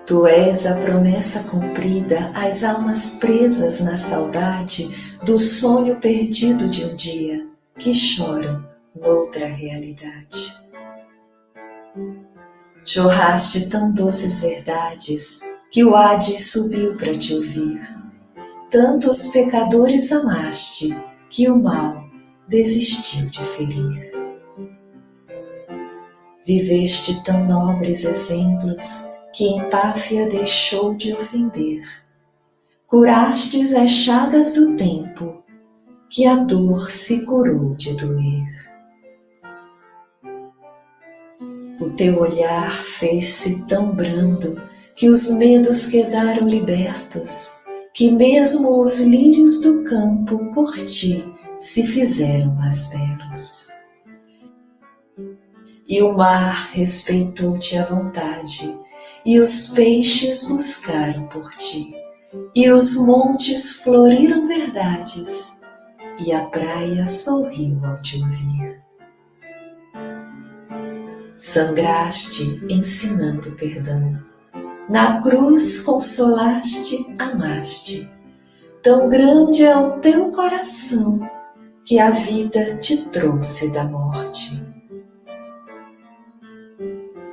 Tu és a promessa cumprida às almas presas na saudade do sonho perdido de um dia, que choram noutra realidade. Jorraste tão doces verdades que o Hades subiu para te ouvir. Tantos pecadores amaste que o mal desistiu de ferir. Viveste tão nobres exemplos que empáfia deixou de ofender. Curastes as chagas do tempo, que a dor se curou de doer. O teu olhar fez-se tão brando que os medos quedaram libertos, que mesmo os lírios do campo por ti se fizeram mais belos. E o mar respeitou-te à vontade, e os peixes buscaram por ti, e os montes floriram verdades, e a praia sorriu ao te ouvir. Sangraste ensinando perdão, na cruz consolaste, amaste. Tão grande é o teu coração que a vida te trouxe da morte.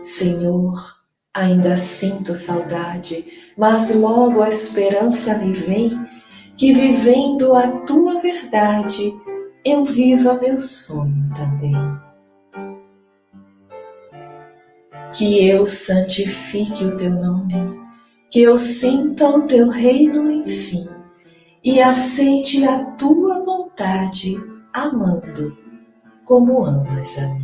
Senhor, ainda sinto saudade, mas logo a esperança me vem, que vivendo a tua verdade, eu viva meu sonho também. Que eu santifique o teu nome, que eu sinta o teu reino enfim, e aceite a tua vontade, amando como amas a mim.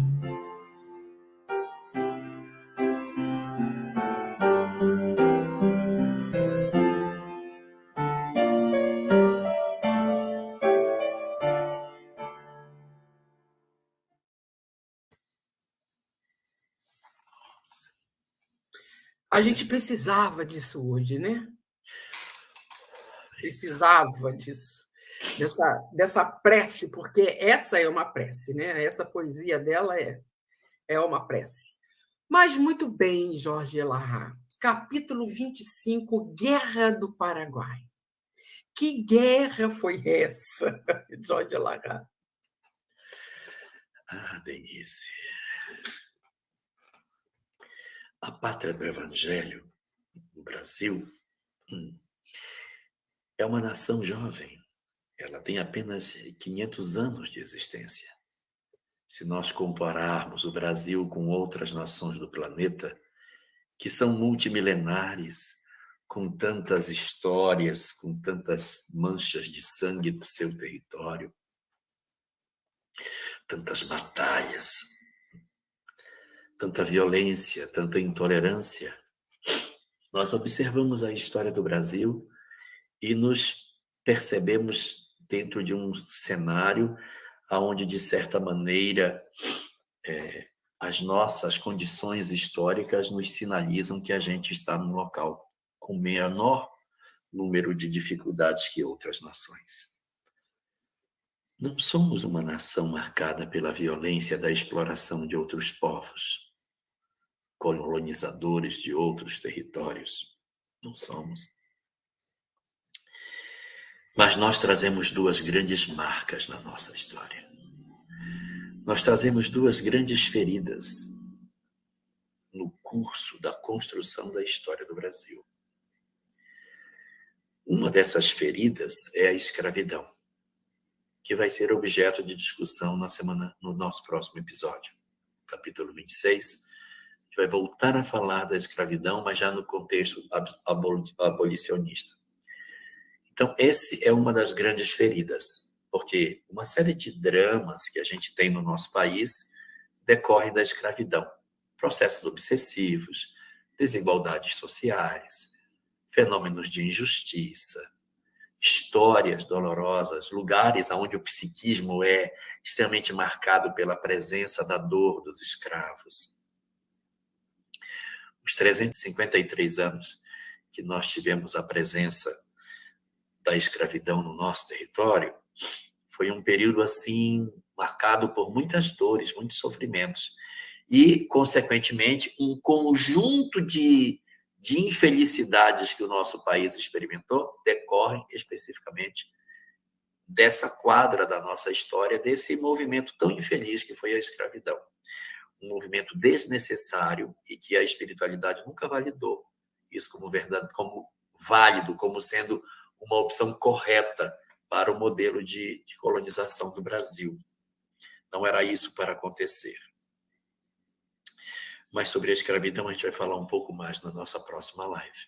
A gente precisava disso hoje, né? Precisava disso, dessa prece, porque essa é uma prece, né? Essa poesia dela é uma prece. Mas muito bem, Jorge Elahá. Capítulo 25, Guerra do Paraguai. Que guerra foi essa, Jorge Elahá? Denise. A pátria do Evangelho, o Brasil, é uma nação jovem. Ela tem apenas 500 anos de existência. Se nós compararmos o Brasil com outras nações do planeta, que são multimilenares, com tantas histórias, com tantas manchas de sangue do seu território, tantas batalhas, tanta violência, tanta intolerância, nós observamos a história do Brasil e nos percebemos dentro de um cenário onde, de certa maneira, as nossas condições históricas nos sinalizam que a gente está num local com menor número de dificuldades que outras nações. Não somos uma nação marcada pela violência da exploração de outros povos, colonizadores de outros territórios. Não somos. Mas nós trazemos duas grandes marcas na nossa história. Nós trazemos duas grandes feridas no curso da construção da história do Brasil. Uma dessas feridas é a escravidão, que vai ser objeto de discussão no nosso próximo episódio, capítulo 26. A gente vai voltar a falar da escravidão, mas já no contexto abolicionista. Então, essa é uma das grandes feridas, porque uma série de dramas que a gente tem no nosso país decorrem da escravidão. Processos obsessivos, desigualdades sociais, fenômenos de injustiça, histórias dolorosas, lugares onde o psiquismo é extremamente marcado pela presença da dor dos escravos. Os 353 anos que nós tivemos a presença da escravidão no nosso território foi um período assim marcado por muitas dores, muitos sofrimentos e, consequentemente, um conjunto de de infelicidades que o nosso país experimentou decorrem especificamente dessa quadra da nossa história, desse movimento tão infeliz que foi a escravidão. Um movimento desnecessário e que a espiritualidade nunca validou isso como verdade, como válido, como sendo uma opção correta para o modelo de colonização do Brasil. Não era isso para acontecer. Mas sobre a escravidão a gente vai falar um pouco mais na nossa próxima live.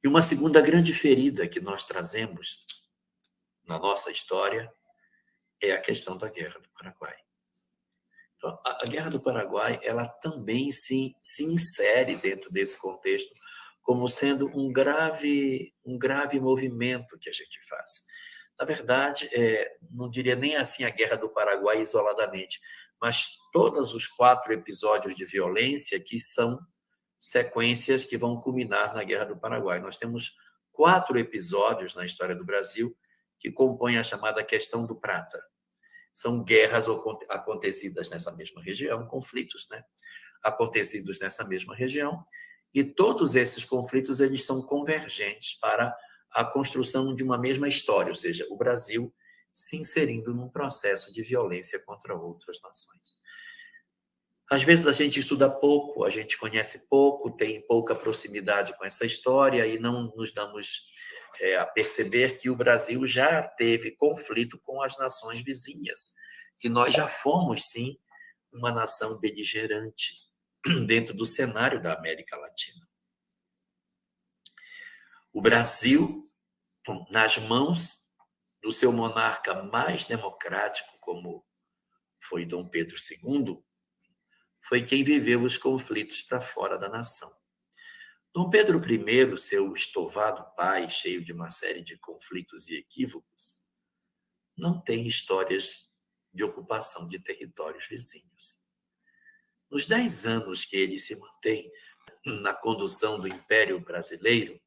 E uma segunda grande ferida que nós trazemos na nossa história é a questão da Guerra do Paraguai. Então, a Guerra do Paraguai, ela também se insere dentro desse contexto como sendo um grave movimento que a gente faz. Na verdade, não diria nem assim a Guerra do Paraguai isoladamente, mas todos os 4 episódios de violência que são sequências que vão culminar na Guerra do Paraguai. Nós temos 4 episódios na história do Brasil que compõem a chamada Questão do Prata. São guerras acontecidas nessa mesma região, conflitos, né? Acontecidos nessa mesma região, e todos esses conflitos eles são convergentes para a construção de uma mesma história, ou seja, o Brasil se inserindo num processo de violência contra outras nações. Às vezes a gente estuda pouco, a gente conhece pouco, tem pouca proximidade com essa história e não nos damos a perceber que o Brasil já teve conflito com as nações vizinhas, que nós já fomos, sim, uma nação beligerante dentro do cenário da América Latina. O Brasil, nas mãos do seu monarca mais democrático, como foi Dom Pedro II, foi quem viveu os conflitos para fora da nação. Dom Pedro I, seu estovado pai, cheio de uma série de conflitos e equívocos, não tem histórias de ocupação de territórios vizinhos. Nos 10 anos que ele se mantém na condução do Império Brasileiro,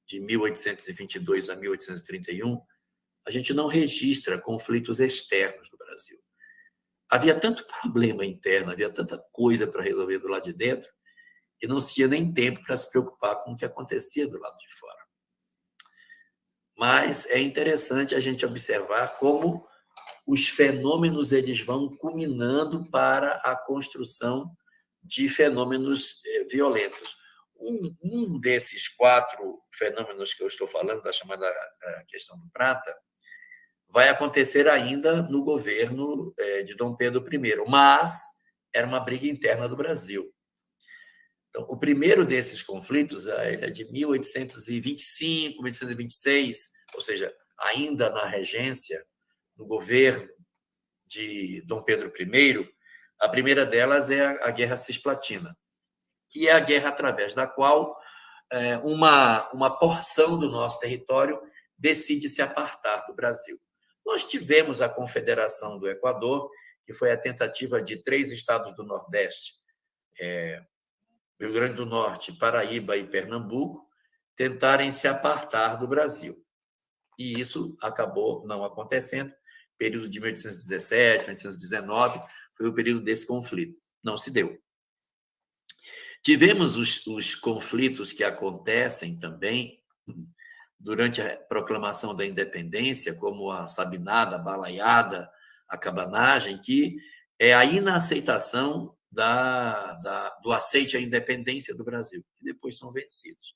de 1822 a 1831, a gente não registra conflitos externos no Brasil. Havia tanto problema interno, havia tanta coisa para resolver do lado de dentro, e não se tinha nem tempo para se preocupar com o que acontecia do lado de fora. Mas é interessante a gente observar como os fenômenos eles vão culminando para a construção de fenômenos violentos. Um desses 4 fenômenos que eu estou falando, da chamada questão do Prata, vai acontecer ainda no governo de Dom Pedro I, mas era uma briga interna do Brasil. Então, o primeiro desses conflitos é de 1825, 1826, ou seja, ainda na regência, no governo de Dom Pedro I. A primeira delas é a Guerra Cisplatina, que é a guerra através da qual uma porção do nosso território decide se apartar do Brasil. Nós tivemos a Confederação do Equador, que foi a tentativa de 3 estados do Nordeste, Rio Grande do Norte, Paraíba e Pernambuco, tentarem se apartar do Brasil. E isso acabou não acontecendo. O período de 1817, 1819 foi o período desse conflito. Não se deu. Tivemos os conflitos que acontecem também durante a proclamação da independência, como a sabinada, a balaiada, a cabanagem, que é a inaceitação do aceite à independência do Brasil, que depois são vencidos.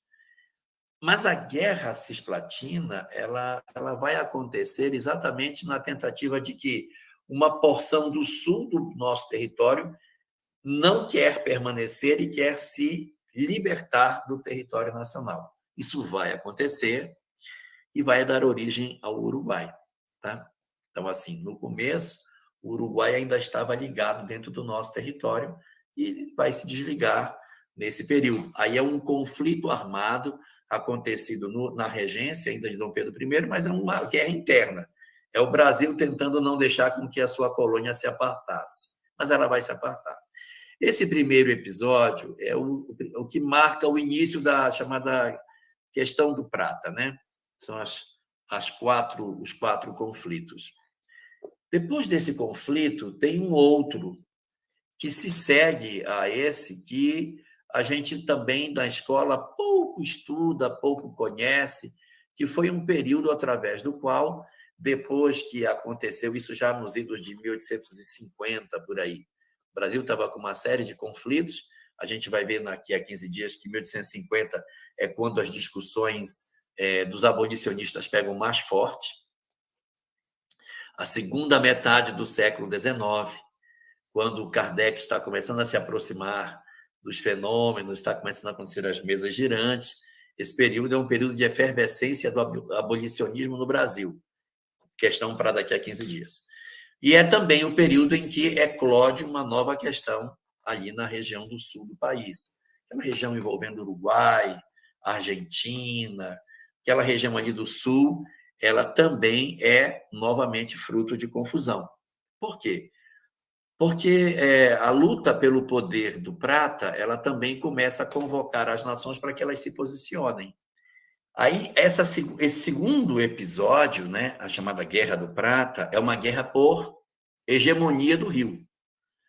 Mas a Guerra Cisplatina ela vai acontecer exatamente na tentativa de que uma porção do sul do nosso território não quer permanecer e quer se libertar do território nacional. Isso vai acontecer e vai dar origem ao Uruguai. Tá? Então, assim, no começo, o Uruguai ainda estava ligado dentro do nosso território e vai se desligar nesse período. Aí é um conflito armado acontecido na regência ainda de Dom Pedro I, mas é uma guerra interna. É o Brasil tentando não deixar com que a sua colônia se apartasse. Mas ela vai se apartar. Esse primeiro episódio é o que marca o início da chamada Questão do Prata, né? São os 4 conflitos. Depois desse conflito, tem um outro que se segue a esse, que a gente também, na escola, pouco estuda, pouco conhece, que foi um período através do qual, depois que aconteceu, isso já nos idos de 1850, por aí, o Brasil estava com uma série de conflitos, a gente vai ver daqui a 15 dias que 1850 é quando as discussões dos abolicionistas pegam mais forte, a segunda metade do século XIX, quando Kardec está começando a se aproximar dos fenômenos, está começando a acontecer as mesas girantes, esse período é um período de efervescência do abolicionismo no Brasil, questão para daqui a 15 dias. E é também o período em que eclode uma nova questão ali na região do sul do país. É uma região envolvendo Uruguai, Argentina, aquela região ali do sul, ela também é novamente fruto de confusão. Por quê? Porque a luta pelo poder do prata, ela também começa a convocar as nações para que elas se posicionem. Aí, esse segundo episódio, né, a chamada Guerra do Prata, é uma guerra por hegemonia do Rio.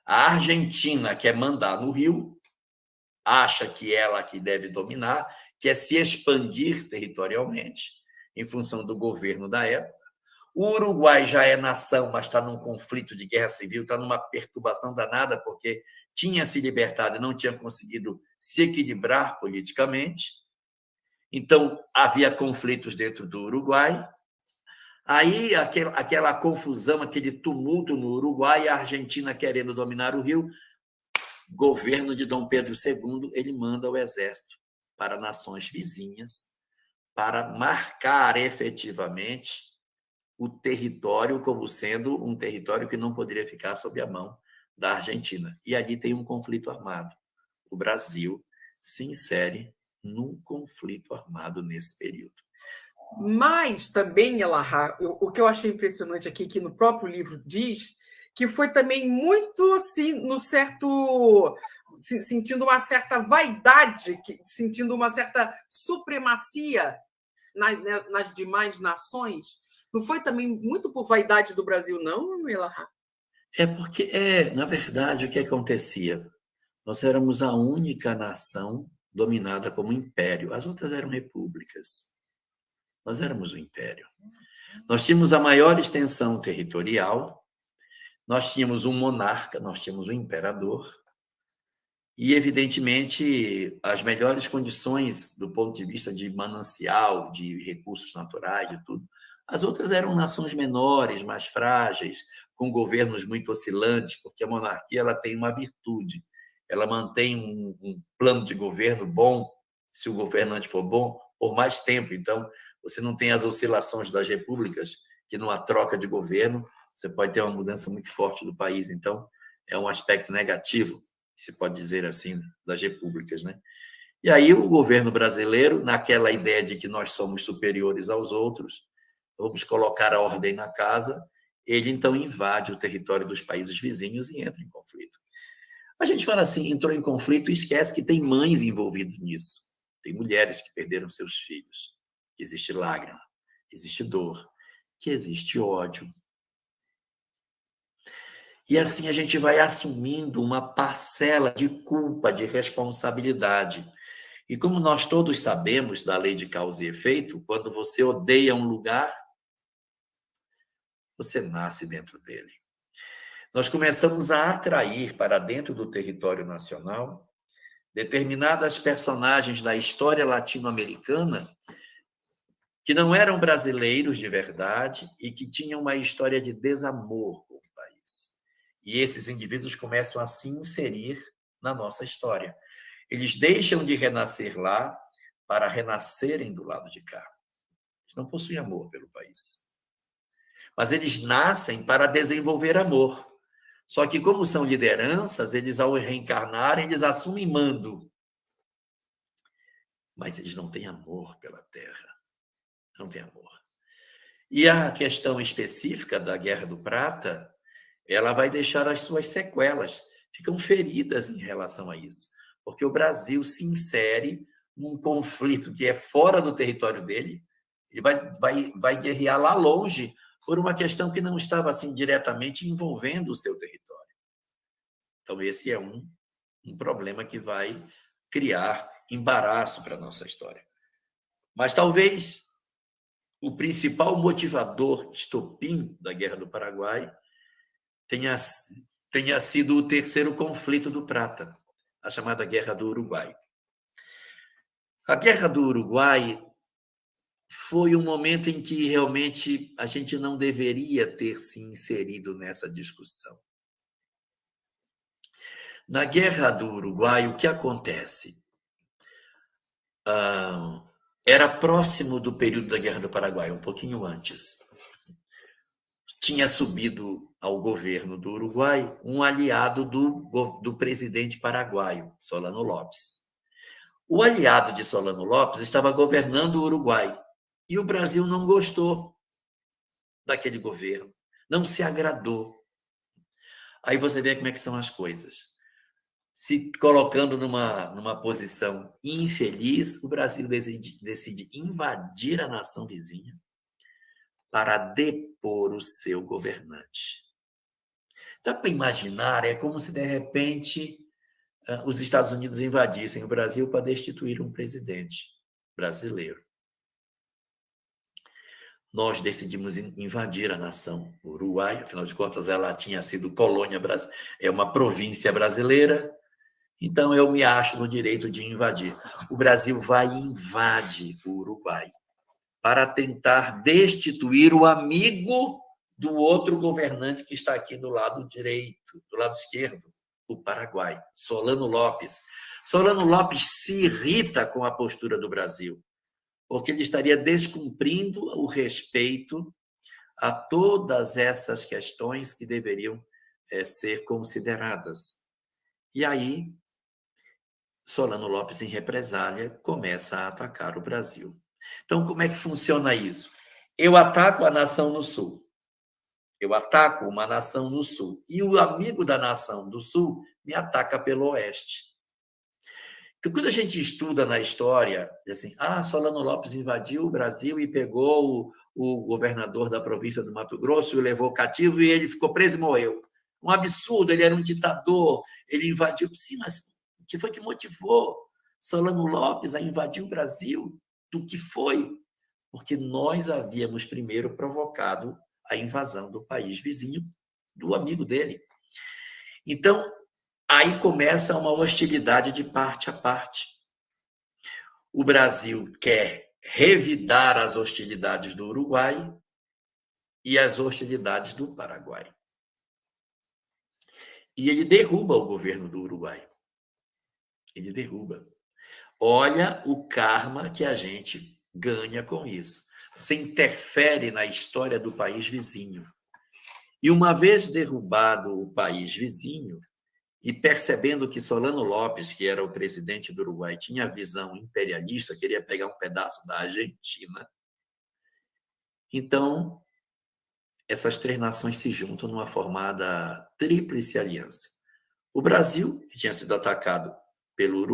A Argentina quer mandar no Rio, acha que ela que deve dominar, quer se expandir territorialmente, em função do governo da época. O Uruguai já é nação, mas está num conflito de guerra civil, está numa perturbação danada, porque tinha se libertado e não tinha conseguido se equilibrar politicamente. Então, havia conflitos dentro do Uruguai. Aí, aquela confusão, aquele tumulto no Uruguai, a Argentina querendo dominar o Rio, governo de Dom Pedro II, ele manda o exército para nações vizinhas para marcar efetivamente o território como sendo um território que não poderia ficar sob a mão da Argentina. E ali tem um conflito armado. O Brasil se insere num conflito armado nesse período. Mas também, Elahá, o que eu achei impressionante aqui, que no próprio livro diz, que foi também muito assim, no certo, sentindo uma certa vaidade, sentindo uma certa supremacia nas demais nações. Não foi também muito por vaidade do Brasil, não, Elahá? É porque, na verdade, o que acontecia? Nós éramos a única nação dominada como império. As outras eram repúblicas. Nós éramos o império. Nós tínhamos a maior extensão territorial, nós tínhamos um monarca, nós tínhamos um imperador, e, evidentemente, as melhores condições do ponto de vista de manancial, de recursos naturais, de tudo. As outras eram nações menores, mais frágeis, com governos muito oscilantes, porque a monarquia ela tem uma virtude, ela mantém um plano de governo bom, se o governante for bom, por mais tempo. Então, você não tem as oscilações das repúblicas, que numa troca de governo, você pode ter uma mudança muito forte do país. Então, é um aspecto negativo, se pode dizer assim, das repúblicas, né? E aí o governo brasileiro, naquela ideia de que nós somos superiores aos outros, vamos colocar a ordem na casa, ele então invade o território dos países vizinhos e entra em conflito. A gente fala assim, entrou em conflito e esquece que tem mães envolvidas nisso. Tem mulheres que perderam seus filhos, que existe lágrima, que existe dor, que existe ódio. E assim a gente vai assumindo uma parcela de culpa, de responsabilidade. E como nós todos sabemos da lei de causa e efeito, quando você odeia um lugar, você nasce dentro dele. Nós começamos a atrair para dentro do território nacional determinadas personagens da história latino-americana que não eram brasileiros de verdade e que tinham uma história de desamor com o país. E esses indivíduos começam a se inserir na nossa história. Eles deixam de renascer lá para renascerem do lado de cá. Eles não possuem amor pelo país. Mas eles nascem para desenvolver amor. Só que, como são lideranças, eles, ao reencarnarem, eles assumem mando. Mas eles não têm amor pela terra. Não têm amor. E a questão específica da Guerra do Prata, ela vai deixar as suas sequelas. Ficam feridas em relação a isso. Porque o Brasil se insere num conflito que é fora do território dele e vai guerrear lá longe por uma questão que não estava assim diretamente envolvendo o seu território. Então, esse é um problema que vai criar embaraço para a nossa história. Mas talvez o principal motivador, estopim da Guerra do Paraguai, tenha sido o terceiro conflito do Prata, a chamada Guerra do Uruguai. A Guerra do Uruguai foi um momento em que realmente a gente não deveria ter se inserido nessa discussão. Na Guerra do Uruguai, o que acontece? Era próximo do período da Guerra do Paraguai, um pouquinho antes. Tinha subido ao governo do Uruguai um aliado do presidente paraguaio, Solano Lopes. O aliado de Solano Lopes estava governando o Uruguai e o Brasil não gostou daquele governo, não se agradou. Aí você vê como é que são as coisas. Se colocando numa posição infeliz, o Brasil decide invadir a nação vizinha para depor o seu governante. Dá para imaginar, é como se, de repente, os Estados Unidos invadissem o Brasil para destituir um presidente brasileiro. Nós decidimos invadir a nação Uruguai, afinal de contas, ela tinha sido colônia brasileira, é uma província brasileira, então eu me acho no direito de invadir. O Brasil vai e invade o Uruguai para tentar destituir o amigo do outro governante que está aqui do lado direito, do lado esquerdo, o Paraguai, Solano Lopes. Solano Lopes se irrita com a postura do Brasil, porque ele estaria descumprindo o respeito a todas essas questões que deveriam ser consideradas. E aí, Solano Lopes, em represália, começa a atacar o Brasil. Então, como é que funciona isso? Eu ataco a nação no Sul. Eu ataco uma nação no Sul. E o amigo da nação do Sul me ataca pelo Oeste. Então, quando a gente estuda na história, assim, Solano Lopes invadiu o Brasil e pegou o governador da província do Mato Grosso e o levou cativo e ele ficou preso e morreu. Um absurdo, ele era um ditador, ele invadiu. Sim, mas o que foi que motivou Solano Lopes a invadir o Brasil? Do que foi? Porque nós havíamos primeiro provocado a invasão do país vizinho do amigo dele. Então, aí começa uma hostilidade de parte a parte. O Brasil quer revidar as hostilidades do Uruguai e as hostilidades do Paraguai. E ele derruba o governo do Uruguai. Ele derruba. Olha o karma que a gente ganha com isso. Você interfere na história do país vizinho. E uma vez derrubado o país vizinho, e percebendo que Solano Lopes, que era o presidente do Uruguai, tinha visão imperialista, queria pegar um pedaço da Argentina, então essas três nações se juntam numa formada tríplice aliança. O Brasil, que tinha sido atacado pelo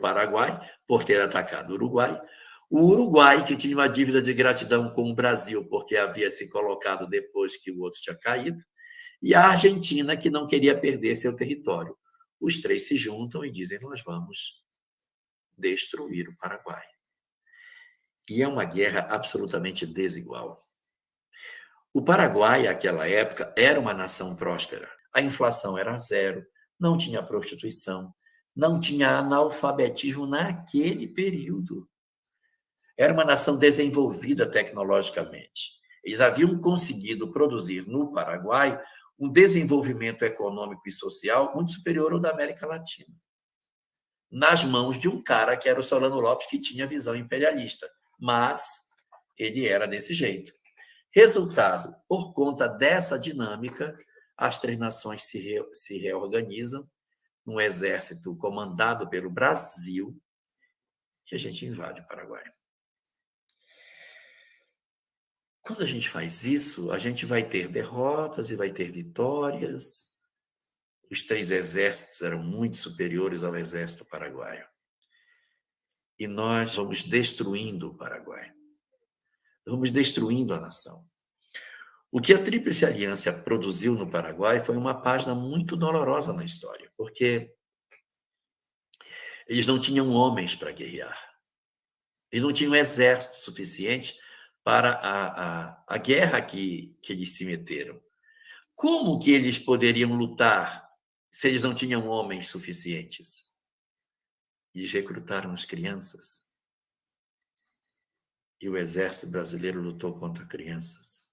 Paraguai, por ter atacado o Uruguai. O Uruguai, que tinha uma dívida de gratidão com o Brasil, porque havia se colocado depois que o outro tinha caído. E a Argentina, que não queria perder seu território. Os três se juntam e dizem, nós vamos destruir o Paraguai. E é uma guerra absolutamente desigual. O Paraguai, naquela época, era uma nação próspera. A inflação era zero, não tinha prostituição, não tinha analfabetismo naquele período. Era uma nação desenvolvida tecnologicamente. Eles haviam conseguido produzir no Paraguai um desenvolvimento econômico e social muito superior ao da América Latina, nas mãos de um cara que era o Solano Lopes, que tinha visão imperialista, mas ele era desse jeito. Resultado, por conta dessa dinâmica, as três nações se reorganizam num exército comandado pelo Brasil e a gente invade o Paraguai. Quando a gente faz isso, a gente vai ter derrotas e vai ter vitórias. Os três exércitos eram muito superiores ao exército paraguaio. E nós vamos destruindo o Paraguai. Vamos destruindo a nação. O que a Tríplice Aliança produziu no Paraguai foi uma página muito dolorosa na história, porque Eles não tinham homens para guerrear. Eles não tinham exército suficiente para a guerra que eles se meteram. Como que eles poderiam lutar se eles não tinham homens suficientes? Eles recrutaram as crianças. E o exército brasileiro lutou contra crianças.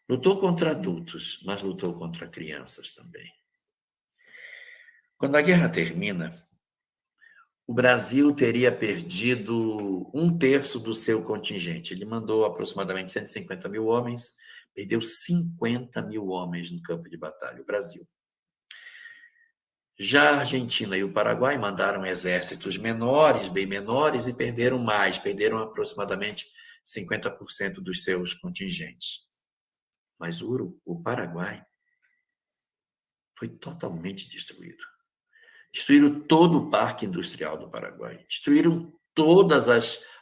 Lutou contra adultos, mas lutou contra crianças também. Quando a guerra termina, o Brasil teria perdido 1/3 do seu contingente. Ele mandou aproximadamente 150 mil homens, perdeu 50 mil homens no campo de batalha, o Brasil. Já a Argentina e o Paraguai mandaram exércitos menores, bem menores, e perderam mais, perderam aproximadamente 50% dos seus contingentes. Mas o Paraguai foi totalmente destruído. Destruíram todo o parque industrial do Paraguai, destruíram todos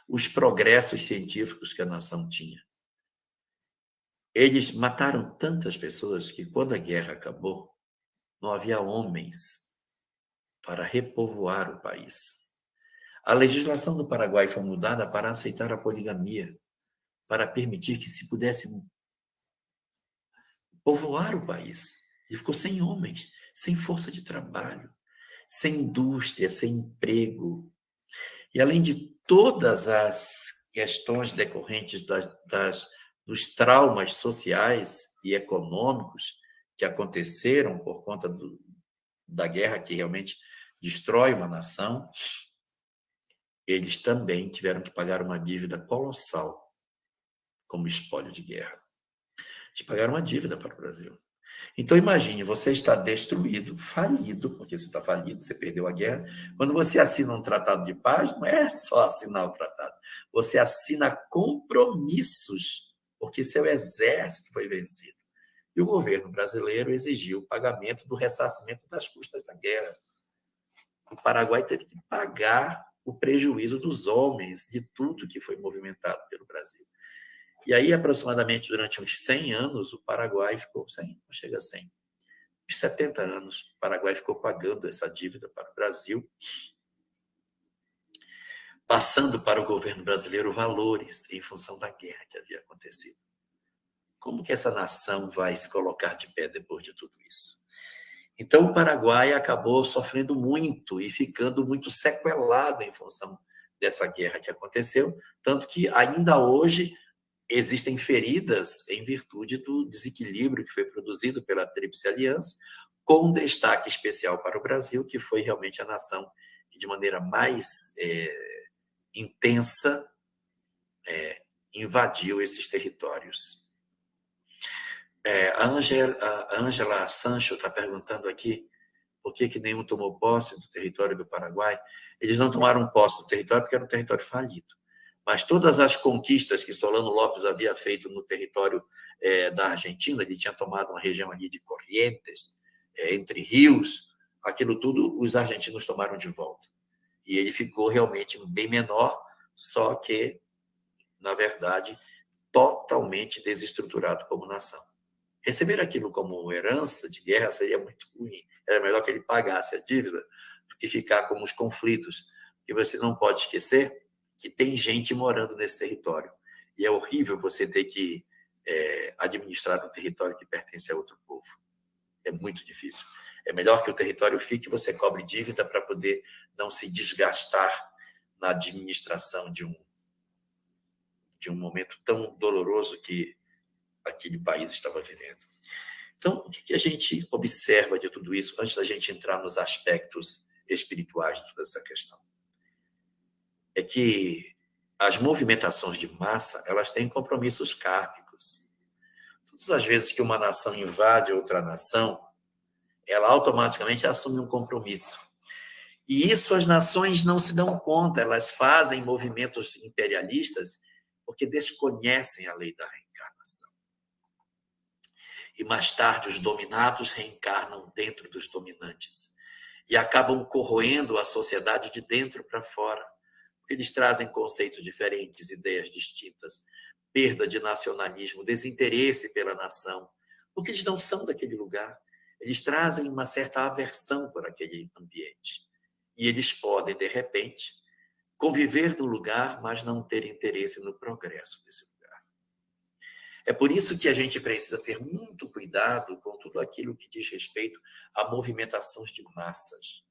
os progressos científicos que a nação tinha. Eles mataram tantas pessoas que, quando a guerra acabou, não havia homens para repovoar o país. A legislação do Paraguai foi mudada para aceitar a poligamia, para permitir que se pudesse povoar o país. E ficou sem homens, sem força de trabalho, sem indústria, sem emprego. E além de todas as questões decorrentes dos traumas sociais e econômicos que aconteceram por conta da guerra, que realmente destrói uma nação, eles também tiveram que pagar uma dívida colossal como espólio de guerra. Eles pagaram uma dívida para o Brasil. Então, imagine, você está destruído, falido, porque você está falido, você perdeu a guerra. Quando você assina um tratado de paz, não é só assinar o tratado. Você assina compromissos, porque seu exército foi vencido. E o governo brasileiro exigiu o pagamento do ressarcimento das custas da guerra. O Paraguai teve que pagar o prejuízo dos homens, de tudo que foi movimentado pelo Brasil. E aí, aproximadamente durante uns 100 anos, o Paraguai ficou, 100, não chega a 100, uns 70 anos, o Paraguai ficou pagando essa dívida para o Brasil, passando para o governo brasileiro valores em função da guerra que havia acontecido. Como que essa nação vai se colocar de pé depois de tudo isso? Então, o Paraguai acabou sofrendo muito e ficando muito sequelado em função dessa guerra que aconteceu, tanto que ainda hoje existem feridas em virtude do desequilíbrio que foi produzido pela Tríplice Aliança, com um destaque especial para o Brasil, que foi realmente a nação que, de maneira mais intensa, invadiu esses territórios. A Ângela Sancho está perguntando aqui por que nenhum tomou posse do território do Paraguai. Eles não tomaram posse do território porque era um território falido. Mas todas as conquistas que Solano Lopes havia feito no território da Argentina, ele tinha tomado uma região ali de Corrientes, entre rios, aquilo tudo os argentinos tomaram de volta. E ele ficou realmente bem menor, só que, na verdade, totalmente desestruturado como nação. Receber aquilo como herança de guerra seria muito ruim. Era melhor que ele pagasse a dívida do que ficar como os conflitos. E você não pode esquecer que tem gente morando nesse território. E é horrível você ter que administrar um território que pertence a outro povo. É muito difícil. É melhor que o território fique e você cobre dívida para poder não se desgastar na administração de um momento tão doloroso que aquele país estava vivendo. Então, o que a gente observa de tudo isso antes da gente entrar nos aspectos espirituais de toda essa questão? É que as movimentações de massa, elas têm compromissos kármicos. Todas as vezes que uma nação invade outra nação, ela automaticamente assume um compromisso. E isso as nações não se dão conta, elas fazem movimentos imperialistas porque desconhecem a lei da reencarnação. E mais tarde os dominados reencarnam dentro dos dominantes e acabam corroendo a sociedade de dentro para fora. Eles trazem conceitos diferentes, ideias distintas, perda de nacionalismo, desinteresse pela nação, porque eles não são daquele lugar. Eles trazem uma certa aversão por aquele ambiente. E eles podem, de repente, conviver no lugar, mas não ter interesse no progresso desse lugar. É por isso que a gente precisa ter muito cuidado com tudo aquilo que diz respeito a movimentações de massas,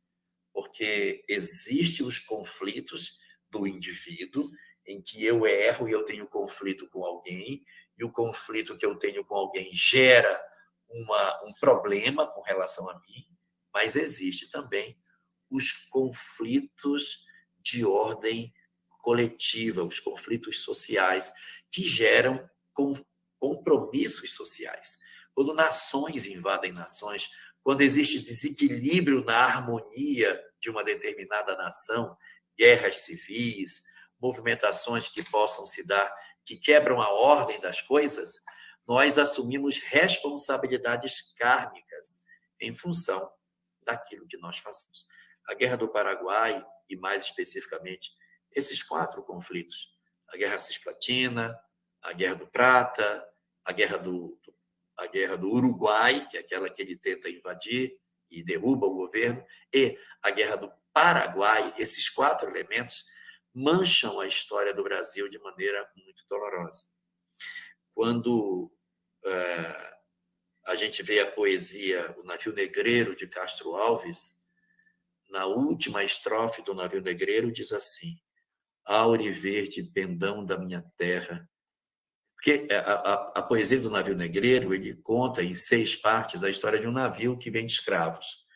porque existem os conflitos do indivíduo, em que eu erro e eu tenho conflito com alguém, e o conflito que eu tenho com alguém gera um problema com relação a mim, mas existe também os conflitos de ordem coletiva, os conflitos sociais, que geram compromissos sociais. Quando nações invadem nações, quando existe desequilíbrio na harmonia de uma determinada nação, guerras civis, movimentações que possam se dar, que quebram a ordem das coisas, nós assumimos responsabilidades kármicas em função daquilo que nós fazemos. A Guerra do Paraguai, e mais especificamente, esses 4 conflitos, a Guerra Cisplatina, a Guerra do Prata, a Guerra do Uruguai, que é aquela que ele tenta invadir e derruba o governo, e a Guerra do Paraguai, esses 4 elementos mancham a história do Brasil de maneira muito dolorosa. Quando a gente vê a poesia O Navio Negreiro, de Castro Alves, na última estrofe do Navio Negreiro diz assim: Aure verde pendão da minha terra. Porque a poesia do Navio Negreiro, ele conta em 6 partes a história de um navio que vende escravos.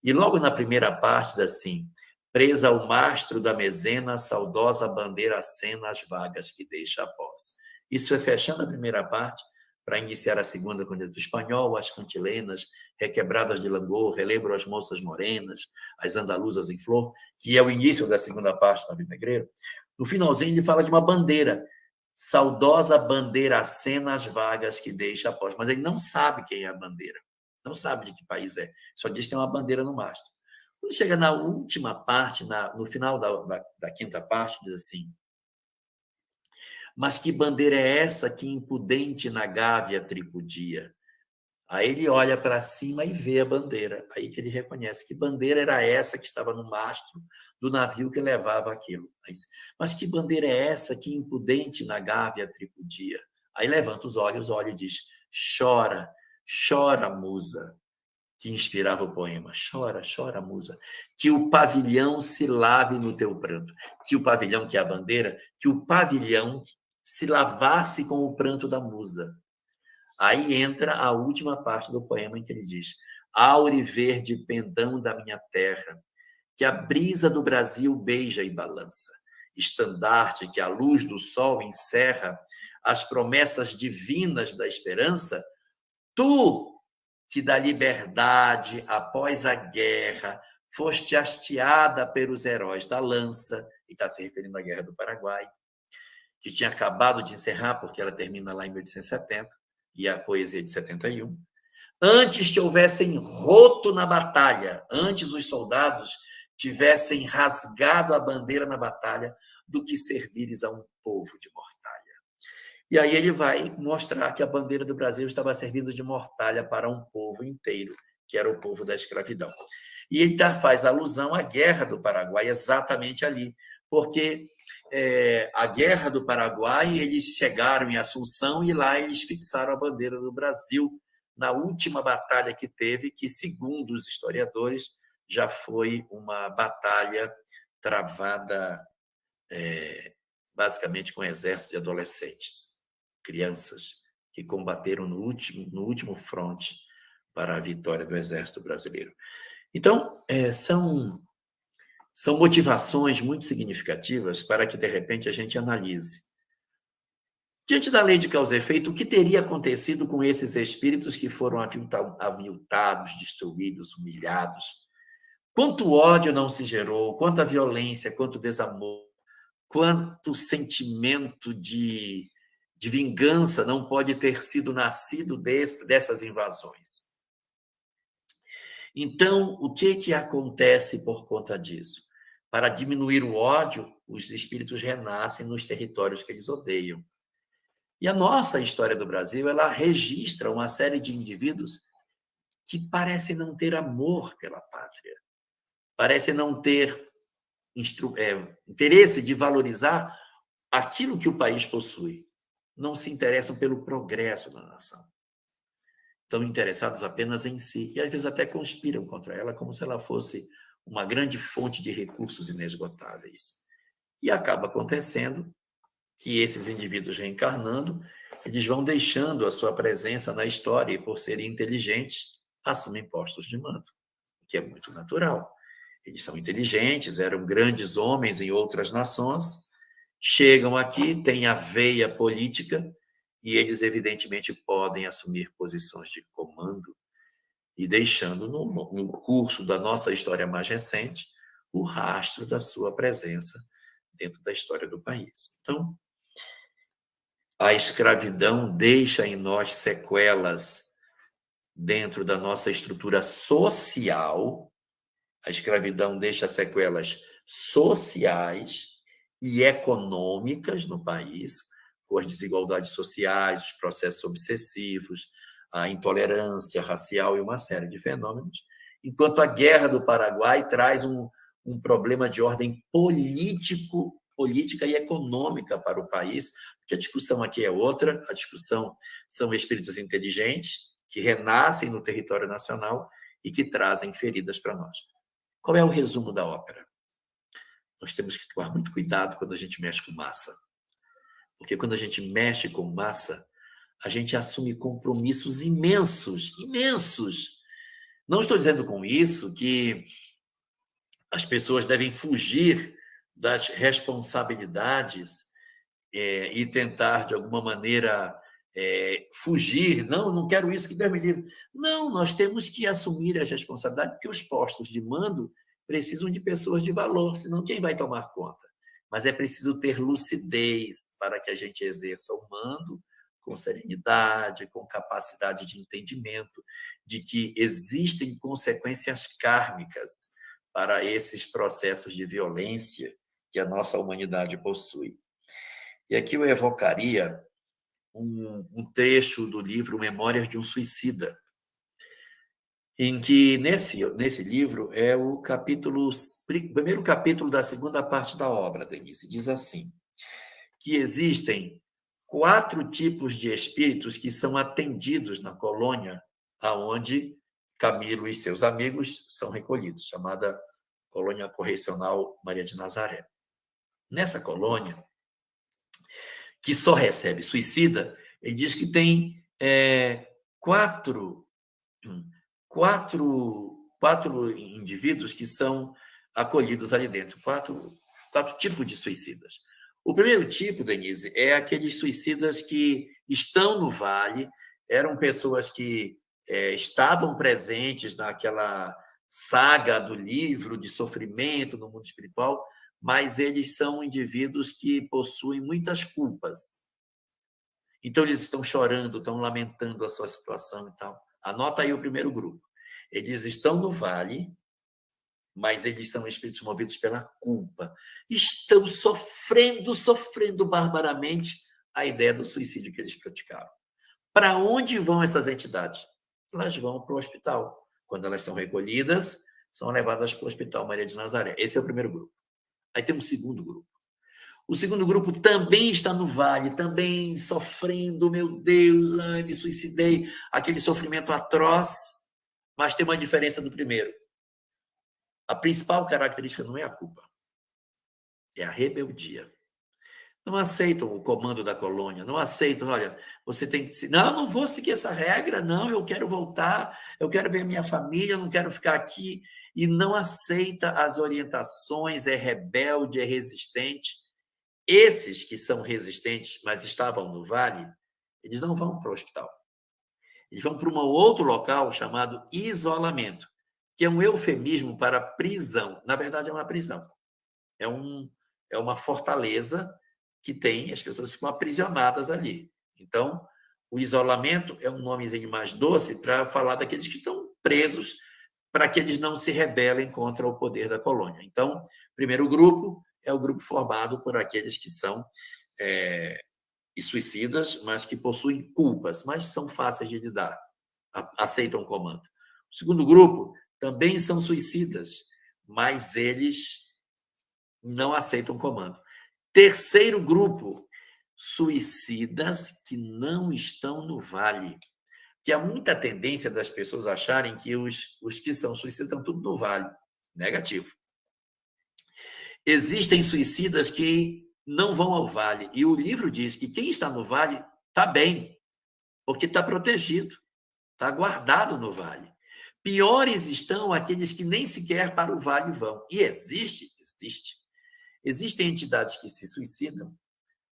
E logo na primeira parte diz assim: presa ao mastro da mezena, saudosa bandeira acena as vagas que deixa após. Isso é fechando a primeira parte, para iniciar a segunda, quando diz do espanhol, as cantilenas, requebradas de langor, relembro as moças morenas, as andaluzas em flor, que é o início da segunda parte do Navio Negreiro. No finalzinho, ele fala de uma bandeira, saudosa bandeira acena as vagas que deixa após. Mas ele não sabe quem é a bandeira, não sabe de que país é, só diz que tem uma bandeira no mastro. Quando chega na última parte, no final da quinta parte, diz assim: mas que bandeira é essa que impudente na gávea tripudia? Aí ele olha para cima e vê a bandeira. Aí que ele reconhece que bandeira era essa que estava no mastro do navio que levava aquilo. Mas que bandeira é essa que impudente na gávea tripudia? Aí levanta os olhos, olha e diz: chora, chora, musa, que inspirava o poema. Chora, chora, musa, que o pavilhão se lave no teu pranto. Que o pavilhão, que é a bandeira, que o pavilhão se lavasse com o pranto da musa. Aí entra a última parte do poema em que ele diz: aure verde pendão da minha terra, que a brisa do Brasil beija e balança, estandarte que a luz do sol encerra as promessas divinas da esperança, tu que da liberdade após a guerra foste hasteada pelos heróis da lança, e está se referindo à Guerra do Paraguai, que tinha acabado de encerrar, porque ela termina lá em 1870, e a poesia de 71, antes que houvessem roto na batalha, antes os soldados tivessem rasgado a bandeira na batalha, do que servires a um povo de mortalha. E aí ele vai mostrar que a bandeira do Brasil estava servindo de mortalha para um povo inteiro, que era o povo da escravidão. E ele faz alusão à Guerra do Paraguai, exatamente ali, porque a Guerra do Paraguai, eles chegaram em Assunção e lá eles fixaram a bandeira do Brasil na última batalha que teve, que, segundo os historiadores, já foi uma batalha travada basicamente com um exército de adolescentes, crianças, que combateram no último fronte para a vitória do exército brasileiro. Então, são motivações muito significativas para que, de repente, a gente analise. Diante da lei de causa e efeito, o que teria acontecido com esses espíritos que foram aviltados, destruídos, humilhados? Quanto ódio não se gerou, quanta violência, quanto desamor, quanto sentimento de vingança não pode ter sido nascido dessas invasões. Então, o que acontece por conta disso? Para diminuir o ódio, os espíritos renascem nos territórios que eles odeiam. E a nossa história do Brasil, ela registra uma série de indivíduos que parecem não ter amor pela pátria. parecem não ter interesse de valorizar aquilo que o país possui. Não se interessam pelo progresso da nação. Estão interessados apenas em si, e às vezes até conspiram contra ela, como se ela fosse uma grande fonte de recursos inesgotáveis. E acaba acontecendo que esses indivíduos reencarnando, eles vão deixando a sua presença na história e, por serem inteligentes, assumem postos de mando, o que é muito natural. Eles são inteligentes, eram grandes homens em outras nações, chegam aqui, têm a veia política e eles, evidentemente, podem assumir posições de comando e deixando no curso da nossa história mais recente o rastro da sua presença dentro da história do país. Então, a escravidão deixa em nós sequelas dentro da nossa estrutura social. A escravidão deixa sequelas sociais e econômicas no país, com as desigualdades sociais, os processos obsessivos, a intolerância racial e uma série de fenômenos, enquanto a Guerra do Paraguai traz um problema de ordem política e econômica para o país, porque a discussão aqui é outra, a discussão são espíritos inteligentes que renascem no território nacional e que trazem feridas para nós. Qual é o resumo da ópera? Nós temos que tomar muito cuidado quando a gente mexe com massa, porque quando a gente mexe com massa, a gente assume compromissos imensos. Não estou dizendo com isso que as pessoas devem fugir das responsabilidades e tentar, de alguma maneira, fugir. Não quero isso, que Deus me livre. Não, nós temos que assumir as responsabilidades, porque os postos de mando precisam de pessoas de valor, senão quem vai tomar conta? Mas é preciso ter lucidez para que a gente exerça o mando com serenidade, com capacidade de entendimento de que existem consequências kármicas para esses processos de violência que a nossa humanidade possui. E aqui eu evocaria um trecho do livro Memórias de um Suicida, em que, nesse livro, é o primeiro capítulo da segunda parte da obra, Denise, diz assim, que existem 4 tipos de espíritos que são atendidos na colônia aonde Camilo e seus amigos são recolhidos, chamada Colônia Correcional Maria de Nazaré. Nessa colônia, que só recebe suicida, ele diz que tem 4 indivíduos que são acolhidos ali dentro, 4 tipos de suicidas. O primeiro tipo, Denise, é aqueles suicidas que estão no vale, eram pessoas que estavam presentes naquela saga do livro de sofrimento no mundo espiritual, mas eles são indivíduos que possuem muitas culpas. Então, eles estão chorando, estão lamentando a sua situação e tal. Anota aí o primeiro grupo. Eles estão no vale, mas eles são espíritos movidos pela culpa. Estão sofrendo barbaramente a ideia do suicídio que eles praticaram. Para onde vão essas entidades? Elas vão para o hospital. Quando elas são recolhidas, são levadas para o Hospital Maria de Nazaré. Esse é o primeiro grupo. Aí tem um segundo grupo. O segundo grupo também está no vale, também sofrendo, meu Deus, me suicidei, aquele sofrimento atroz, mas tem uma diferença do primeiro. A principal característica não é a culpa, é a rebeldia. Não aceitam o comando da colônia, não aceitam, olha, você tem que... Não vou seguir essa regra, não, eu quero voltar, eu quero ver minha família, eu não quero ficar aqui. E não aceita as orientações, é rebelde, é resistente. Esses que são resistentes, mas estavam no vale, eles não vão para o hospital. Eles vão para um outro local chamado isolamento, que é um eufemismo para prisão. Na verdade, é uma prisão. É uma fortaleza que tem, as pessoas ficam aprisionadas ali. Então, o isolamento é um nomezinho mais doce para falar daqueles que estão presos, para que eles não se rebelem contra o poder da colônia. Então, o primeiro grupo é o grupo formado por aqueles que são suicidas, mas que possuem culpas, mas são fáceis de lidar, aceitam o comando. O segundo grupo também são suicidas, mas eles não aceitam comando. Terceiro grupo, suicidas que não estão no vale. Que há muita tendência das pessoas acharem que os que são suicidas estão tudo no vale. Negativo. Existem suicidas que não vão ao vale. E o livro diz que quem está no vale está bem, porque está protegido, está guardado no vale. Piores estão aqueles que nem sequer para o vale vão. E existe. Existem entidades que se suicidam,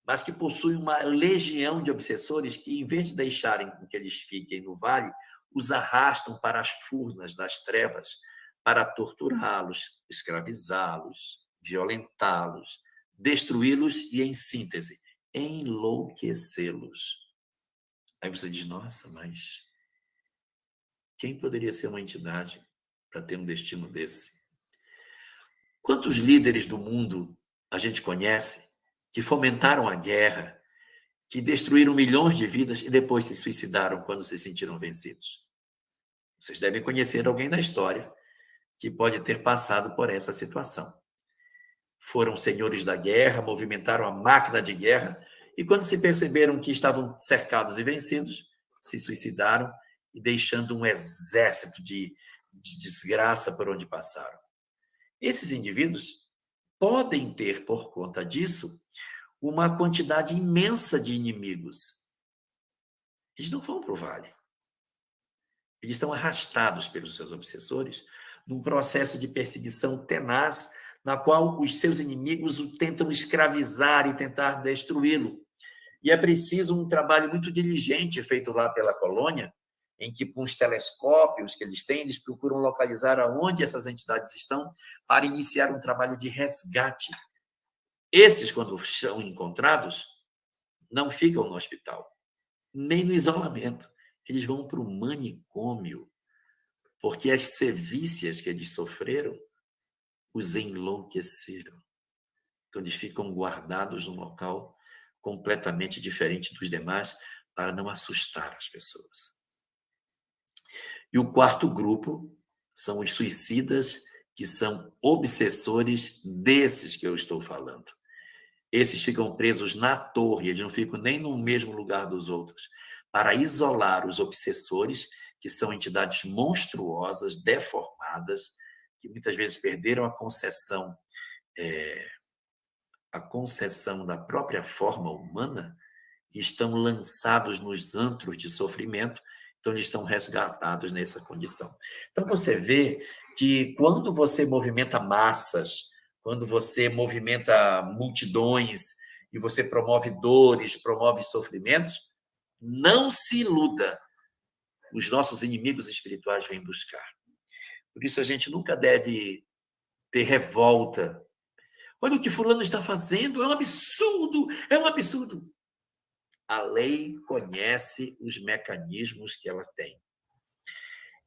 mas que possuem uma legião de obsessores que, em vez de deixarem que eles fiquem no vale, os arrastam para as furnas das trevas para torturá-los, escravizá-los, violentá-los, destruí-los e, em síntese, enlouquecê-los. Aí você diz, nossa, mas quem poderia ser uma entidade para ter um destino desse? Quantos líderes do mundo a gente conhece que fomentaram a guerra, que destruíram milhões de vidas e depois se suicidaram quando se sentiram vencidos? Vocês devem conhecer alguém na história que pode ter passado por essa situação. Foram senhores da guerra, movimentaram a máquina de guerra e quando se perceberam que estavam cercados e vencidos, se suicidaram e deixando um exército de desgraça por onde passaram. Esses indivíduos podem ter, por conta disso, uma quantidade imensa de inimigos. Eles não vão para o vale. Eles estão arrastados pelos seus obsessores num processo de perseguição tenaz, na qual os seus inimigos o tentam escravizar e tentar destruí-lo. E é preciso um trabalho muito diligente feito lá pela colônia, em que, com os telescópios que eles têm, eles procuram localizar aonde essas entidades estão para iniciar um trabalho de resgate. Esses, quando são encontrados, não ficam no hospital, nem no isolamento. Eles vão para o manicômio, porque as sevícias que eles sofreram os enlouqueceram. Então, eles ficam guardados num local completamente diferente dos demais para não assustar as pessoas. E o quarto grupo são os suicidas, que são obsessores desses que eu estou falando. Esses ficam presos na torre, eles não ficam nem no mesmo lugar dos outros, para isolar os obsessores, que são entidades monstruosas, deformadas, que muitas vezes perderam a concessão da própria forma humana e estão lançados nos antros de sofrimento. Então, eles estão resgatados nessa condição. Então, você vê que quando você movimenta massas, quando você movimenta multidões e você promove dores, promove sofrimentos, não se iluda. Os nossos inimigos espirituais vêm buscar. Por isso, a gente nunca deve ter revolta. Olha o que fulano está fazendo, é um absurdo, é um absurdo. A lei conhece os mecanismos que ela tem.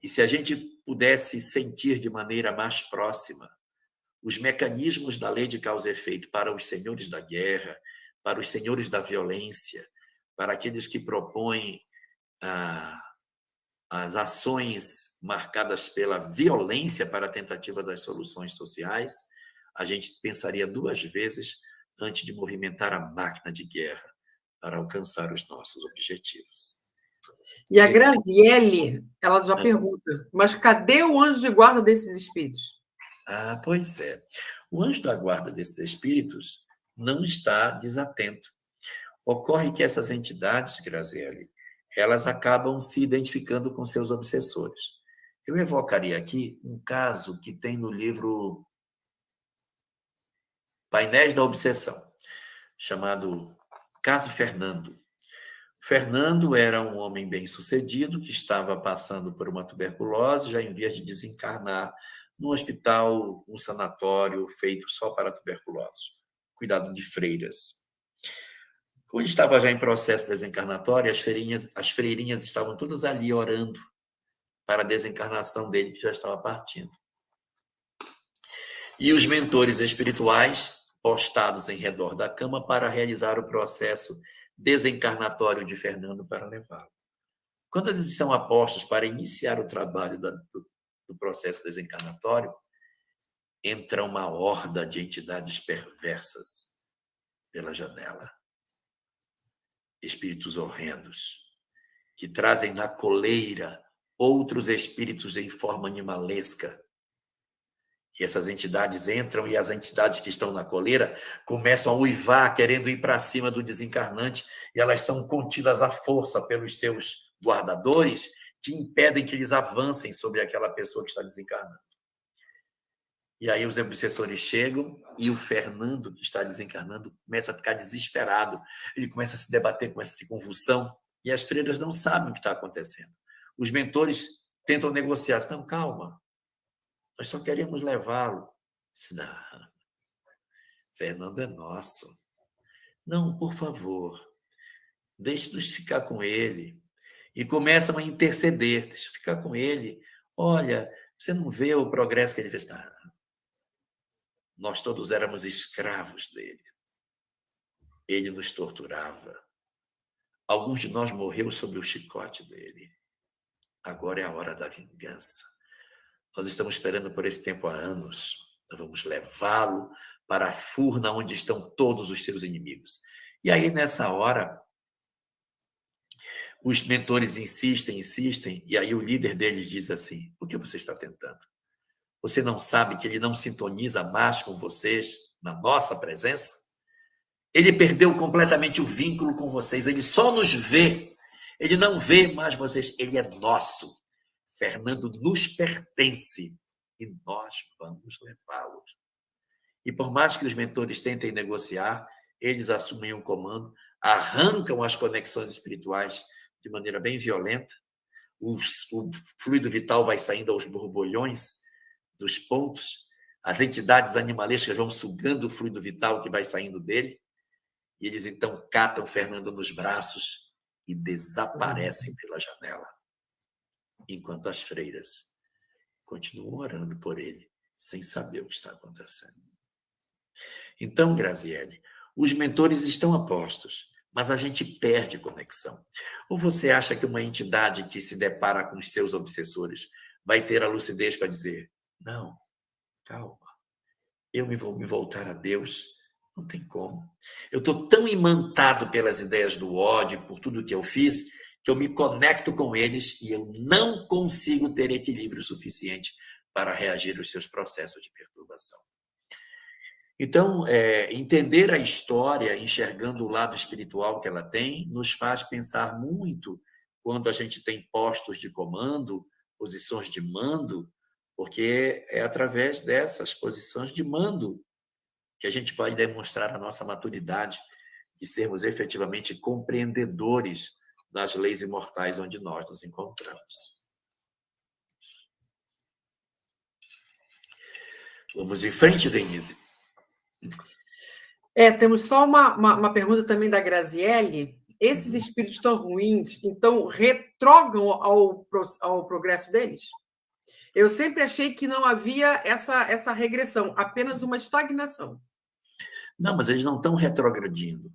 E se a gente pudesse sentir de maneira mais próxima os mecanismos da lei de causa e efeito para os senhores da guerra, para os senhores da violência, para aqueles que propõem as ações marcadas pela violência para a tentativa das soluções sociais, a gente pensaria duas vezes antes de movimentar a máquina de guerra para alcançar os nossos objetivos. E a Graziele, ela já pergunta, mas cadê o anjo de guarda desses espíritos? Pois é. O anjo da guarda desses espíritos não está desatento. Ocorre que essas entidades, Graziele, elas acabam se identificando com seus obsessores. Eu evocaria aqui um caso que tem no livro Painéis da Obsessão, chamado Caso Fernando. Fernando era um homem bem-sucedido que estava passando por uma tuberculose, já em vias de desencarnar num hospital, um sanatório feito só para tuberculosos, cuidado de freiras. Quando estava já em processo desencarnatório, as freirinhas estavam todas ali orando para a desencarnação dele, que já estava partindo. E os mentores espirituais postados em redor da cama para realizar o processo desencarnatório de Fernando para levá-lo. Quando eles são apostos para iniciar o trabalho do processo desencarnatório, entra uma horda de entidades perversas pela janela. Espíritos horrendos, que trazem na coleira outros espíritos em forma animalesca. E essas entidades entram e as entidades que estão na coleira começam a uivar, querendo ir para cima do desencarnante, e elas são contidas à força pelos seus guardadores, que impedem que eles avancem sobre aquela pessoa que está desencarnando. E aí os obsessores chegam e o Fernando, que está desencarnando, começa a ficar desesperado. Ele começa a se debater, começa a ter convulsão, e as freiras não sabem o que está acontecendo. Os mentores tentam negociar. Não, calma, nós só queremos levá-lo. Não, Fernando é nosso. Não, por favor, deixe-nos ficar com ele. E começam a interceder, deixa eu ficar com ele. Olha, você não vê o progresso que ele fez? Nós todos éramos escravos dele. Ele nos torturava. Alguns de nós morreram sob o chicote dele. Agora é a hora da vingança. Nós estamos esperando por esse tempo há anos. Nós vamos levá-lo para a furna onde estão todos os seus inimigos. E aí, nessa hora, os mentores insistem, e aí o líder deles diz assim: por que você está tentando? Você não sabe que ele não sintoniza mais com vocês na nossa presença? Ele perdeu completamente o vínculo com vocês, ele só nos vê, ele não vê mais vocês, ele é nosso. Fernando nos pertence e nós vamos levá-los. E por mais que os mentores tentem negociar, eles assumem o comando, arrancam as conexões espirituais de maneira bem violenta, o fluido vital vai saindo aos borbolhões dos pontos, as entidades animalescas vão sugando o fluido vital que vai saindo dele, e eles então catam Fernando nos braços e desaparecem pela janela, enquanto as freiras continuam orando por ele, sem saber o que está acontecendo. Então, Graziele, os mentores estão a postos, mas a gente perde conexão. Ou você acha que uma entidade que se depara com os seus obsessores vai ter a lucidez para dizer: não, calma, eu vou me voltar a Deus? Não tem como. Eu estou tão imantado pelas ideias do ódio, por tudo que eu fiz, que eu me conecto com eles e eu não consigo ter equilíbrio suficiente para reagir aos seus processos de perturbação. Então, entender a história, enxergando o lado espiritual que ela tem, nos faz pensar muito quando a gente tem postos de comando, posições de mando, porque é através dessas posições de mando que a gente pode demonstrar a nossa maturidade e sermos efetivamente compreendedores das leis imortais onde nós nos encontramos. Vamos em frente, Denise. Temos só uma pergunta também da Graziele. Esses espíritos tão ruins, então, retrogam ao progresso deles? Eu sempre achei que não havia essa regressão, apenas uma estagnação. Não, mas eles não estão retrogradindo.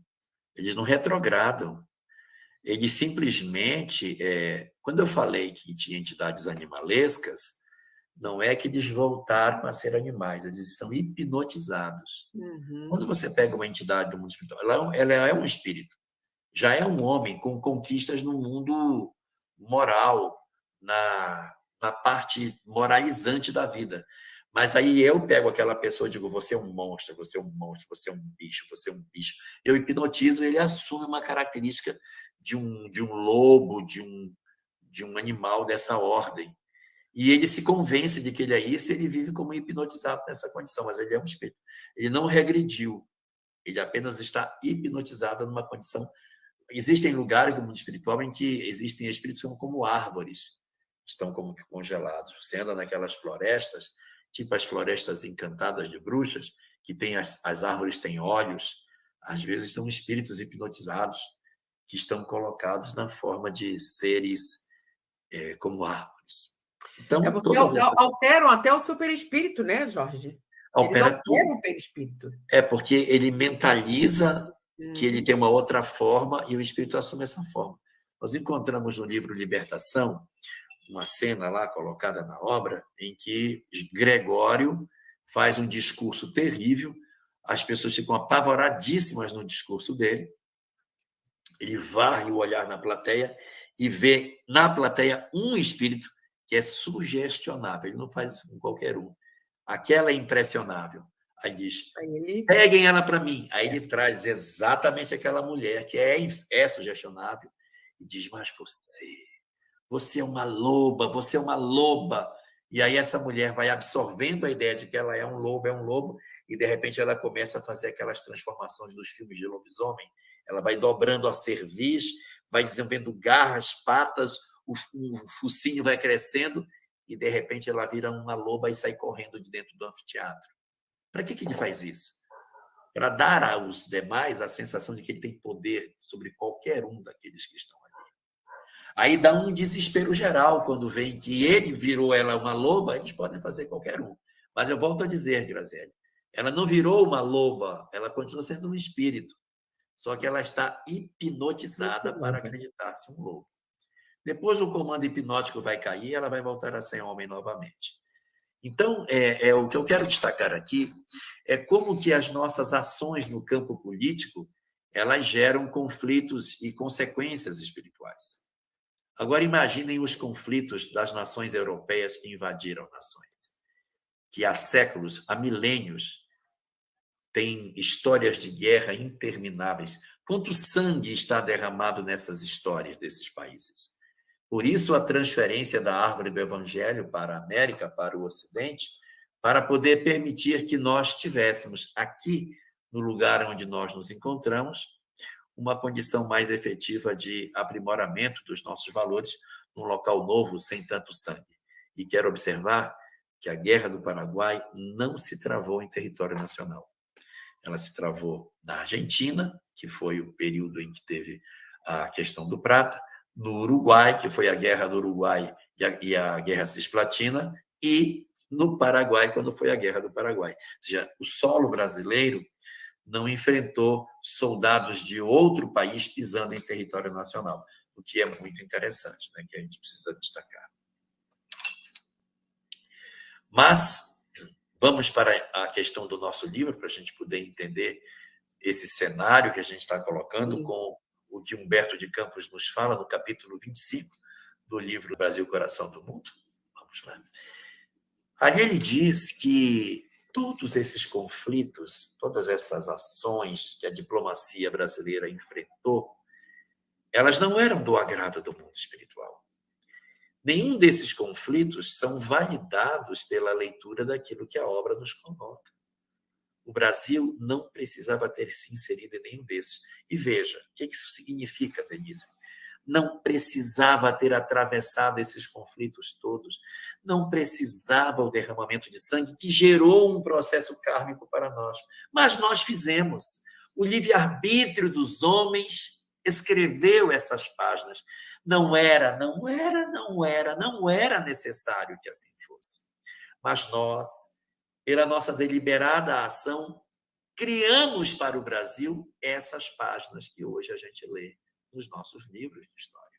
Eles não retrogradam. Eles simplesmente... quando eu falei que tinha entidades animalescas, não é que eles voltaram a ser animais, eles estão hipnotizados. Uhum. Quando você pega uma entidade do mundo espiritual, ela é um espírito, já é um homem com conquistas no mundo moral, na parte moralizante da vida. Mas aí eu pego aquela pessoa e digo: você é um monstro, você é um monstro, você é um bicho, você é um bicho. Eu hipnotizo, ele assume uma característica de um lobo, de um animal dessa ordem. E ele se convence de que ele é isso, e ele vive como hipnotizado nessa condição, mas ele é um espírito. Ele não regrediu, ele apenas está hipnotizado numa condição. Existem lugares do mundo espiritual em que existem espíritos que são como árvores, estão como que congelados. Você anda naquelas florestas, tipo as florestas encantadas de bruxas, que tem as árvores têm olhos, às vezes são espíritos hipnotizados que estão colocados na forma de seres como árvores. Então, porque alteram até o seu perispírito, né, Jorge? Eles alteram o perispírito. Porque ele mentaliza que ele tem uma outra forma e o espírito assume essa forma. Nós encontramos no livro Libertação uma cena lá colocada na obra em que Gregório faz um discurso terrível, as pessoas ficam apavoradíssimas no discurso dele, ele varre o olhar na plateia e vê na plateia um espírito que é sugestionável, ele não faz isso com qualquer um. Aquela é impressionável. Aí diz, peguem ela para mim. Aí ele traz exatamente aquela mulher que é sugestionável e diz, mas você é uma loba, você é uma loba. E aí essa mulher vai absorvendo a ideia de que ela é um lobo, e de repente ela começa a fazer aquelas transformações dos filmes de lobisomem. Ela vai dobrando a cerviz, vai desenvolvendo garras, patas, o focinho vai crescendo, e de repente ela vira uma loba e sai correndo de dentro do anfiteatro. Para que ele faz isso? Para dar aos demais a sensação de que ele tem poder sobre qualquer um daqueles que estão ali. Aí dá um desespero geral quando vem que ele virou ela uma loba, eles podem fazer qualquer um. Mas eu volto a dizer, Graziele, ela não virou uma loba, ela continua sendo um espírito, só que ela está hipnotizada para acreditar-se um lobo. Depois o comando hipnótico vai cair, ela vai voltar a ser homem novamente. Então, o que eu quero destacar aqui é como que as nossas ações no campo político, elas geram conflitos e consequências espirituais. Agora, imaginem os conflitos das nações europeias que invadiram nações, que há séculos, há milênios, têm histórias de guerra intermináveis. Quanto sangue está derramado nessas histórias desses países? Por isso, a transferência da árvore do Evangelho para a América, para o Ocidente, para poder permitir que nós tivéssemos aqui, no lugar onde nós nos encontramos, uma condição mais efetiva de aprimoramento dos nossos valores num local novo, sem tanto sangue. E quero observar que a Guerra do Paraguai não se travou em território nacional. Ela se travou na Argentina, que foi o período em que teve a questão do prata, no Uruguai, que foi a Guerra do Uruguai e a Guerra Cisplatina, e no Paraguai, quando foi a Guerra do Paraguai. Ou seja, o solo brasileiro não enfrentou soldados de outro país pisando em território nacional, o que é muito interessante, né, que a gente precisa destacar. Mas vamos para a questão do nosso livro, para a gente poder entender esse cenário que a gente está colocando com o que Humberto de Campos nos fala no capítulo 25 do livro Brasil, Coração do Mundo. Vamos lá. Ali ele diz que todos esses conflitos, todas essas ações que a diplomacia brasileira enfrentou, elas não eram do agrado do mundo espiritual. Nenhum desses conflitos são validados pela leitura daquilo que a obra nos coloca. O Brasil não precisava ter se inserido em nenhum desses. E veja, o que isso significa, Denise? Não precisava ter atravessado esses conflitos todos. Não precisava o derramamento de sangue que gerou um processo kármico para nós. Mas nós fizemos. O livre-arbítrio dos homens escreveu essas páginas. Não era necessário que assim fosse. Mas nós, pela nossa deliberada ação, criamos para o Brasil essas páginas que hoje a gente lê nos nossos livros de história.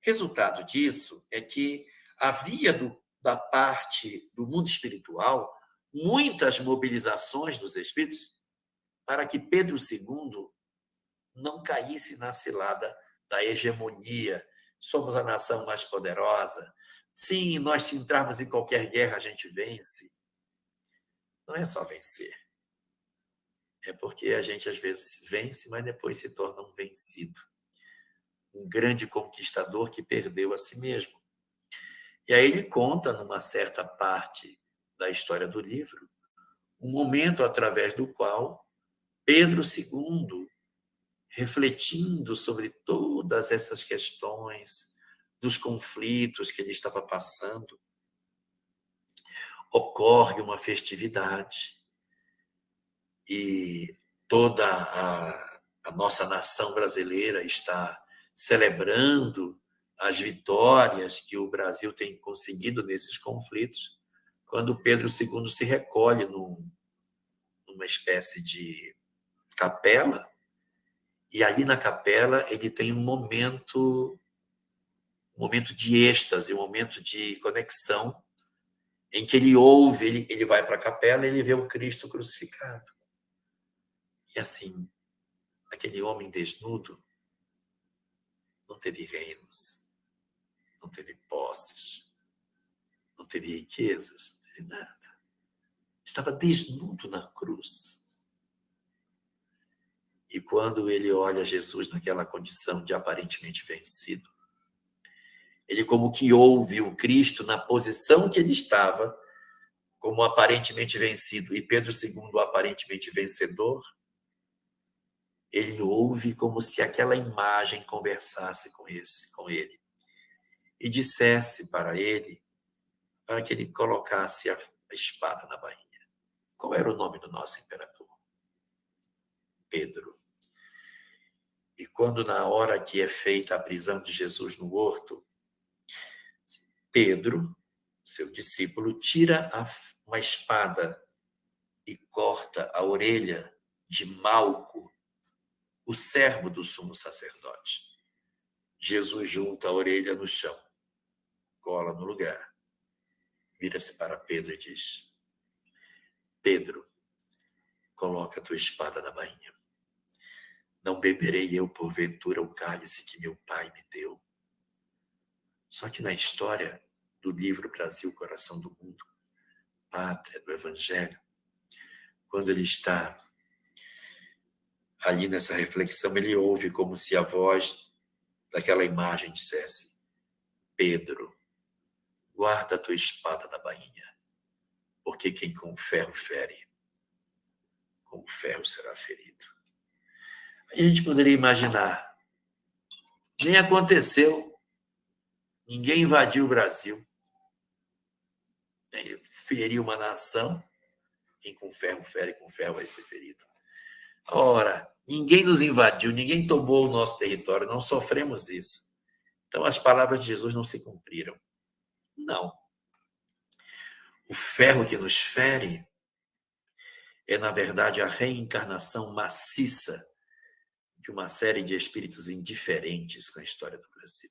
Resultado disso é que havia da parte do mundo espiritual muitas mobilizações dos espíritos para que Pedro II não caísse na cilada da hegemonia. Somos a nação mais poderosa. Sim, nós se entrarmos em qualquer guerra, a gente vence. Não é só vencer. É porque a gente, às vezes, vence, mas depois se torna um vencido. Um grande conquistador que perdeu a si mesmo. E aí ele conta, numa certa parte da história do livro, um momento através do qual Pedro II, refletindo sobre todas essas questões, dos conflitos que ele estava passando, ocorre uma festividade e toda a nossa nação brasileira está celebrando as vitórias que o Brasil tem conseguido nesses conflitos, quando Pedro II se recolhe numa espécie de capela, e ali na capela ele tem um momento de êxtase, um momento de conexão em que ele ouve, ele vai para a capela e ele vê o Cristo crucificado. E assim, aquele homem desnudo não teve reinos, não teve posses, não teve riquezas, não teve nada. Estava desnudo na cruz. E quando ele olha Jesus naquela condição de aparentemente vencido, ele como que ouve o Cristo na posição que ele estava, como aparentemente vencido, e Pedro II aparentemente vencedor, ele ouve como se aquela imagem conversasse com ele e dissesse para ele, para que ele colocasse a espada na bainha. Qual era o nome do nosso imperador? Pedro. E quando na hora que é feita a prisão de Jesus no horto, Pedro, seu discípulo, tira uma espada e corta a orelha de Malco, o servo do sumo sacerdote. Jesus junta a orelha no chão, cola no lugar, vira-se para Pedro e diz: Pedro, coloca a tua espada na bainha. Não beberei eu, porventura, o cálice que meu pai me deu? Só que na história do livro Brasil, Coração do Mundo, Pátria do Evangelho, quando ele está ali nessa reflexão, ele ouve como se a voz daquela imagem dissesse: Pedro, guarda a tua espada na bainha, porque quem com o ferro fere, com o ferro será ferido. Aí a gente poderia imaginar, nem aconteceu, ninguém invadiu o Brasil, feriu uma nação, quem com ferro fere, com ferro vai ser ferido. Ora, ninguém nos invadiu, ninguém tomou o nosso território, não sofremos isso. Então as palavras de Jesus não se cumpriram. Não. O ferro que nos fere é, na verdade, a reencarnação maciça de uma série de espíritos indiferentes com a história do Brasil,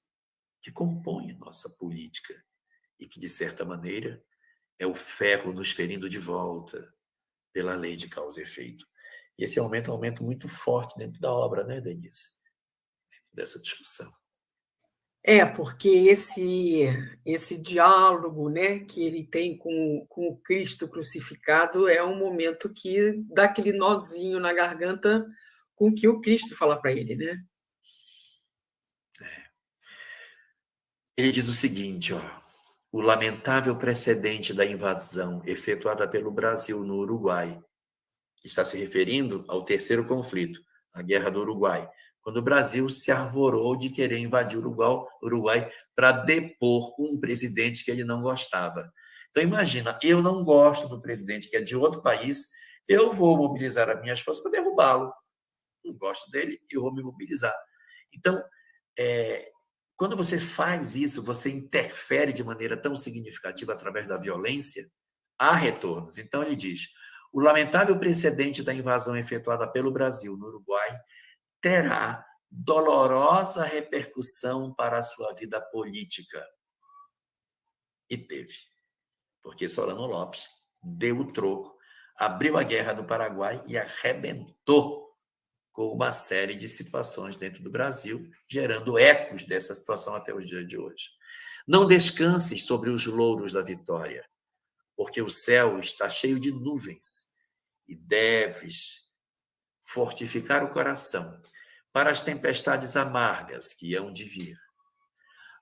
que compõem nossa política e que, de certa maneira, é o ferro nos ferindo de volta pela lei de causa e efeito. E esse aumento é um aumento muito forte dentro da obra, né, Denise? Dentro dessa discussão. Porque esse diálogo, né, que ele tem com o Cristo crucificado é um momento que dá aquele nozinho na garganta com que o Cristo fala para ele, né? Ele diz o seguinte, o lamentável precedente da invasão efetuada pelo Brasil no Uruguai está se referindo ao terceiro conflito, a Guerra do Uruguai, quando o Brasil se arvorou de querer invadir o Uruguai para depor um presidente que ele não gostava. Então, imagina, eu não gosto do presidente que é de outro país, eu vou mobilizar as minhas forças para derrubá-lo. Não gosto dele, eu vou me mobilizar. Então, quando você faz isso, você interfere de maneira tão significativa através da violência, há retornos. Então, ele diz: o lamentável precedente da invasão efetuada pelo Brasil no Uruguai terá dolorosa repercussão para a sua vida política. E teve. Porque Solano Lopes deu o troco, abriu a guerra no Paraguai e arrebentou com uma série de situações dentro do Brasil, gerando ecos dessa situação até os dias de hoje. Não descanses sobre os louros da vitória, porque o céu está cheio de nuvens e deves fortificar o coração para as tempestades amargas que hão de vir.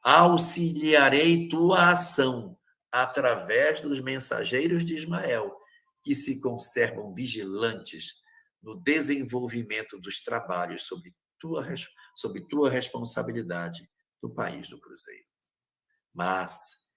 Auxiliarei tua ação através dos mensageiros de Ismael, que se conservam vigilantes no desenvolvimento dos trabalhos sob tua responsabilidade no país do Cruzeiro. Mas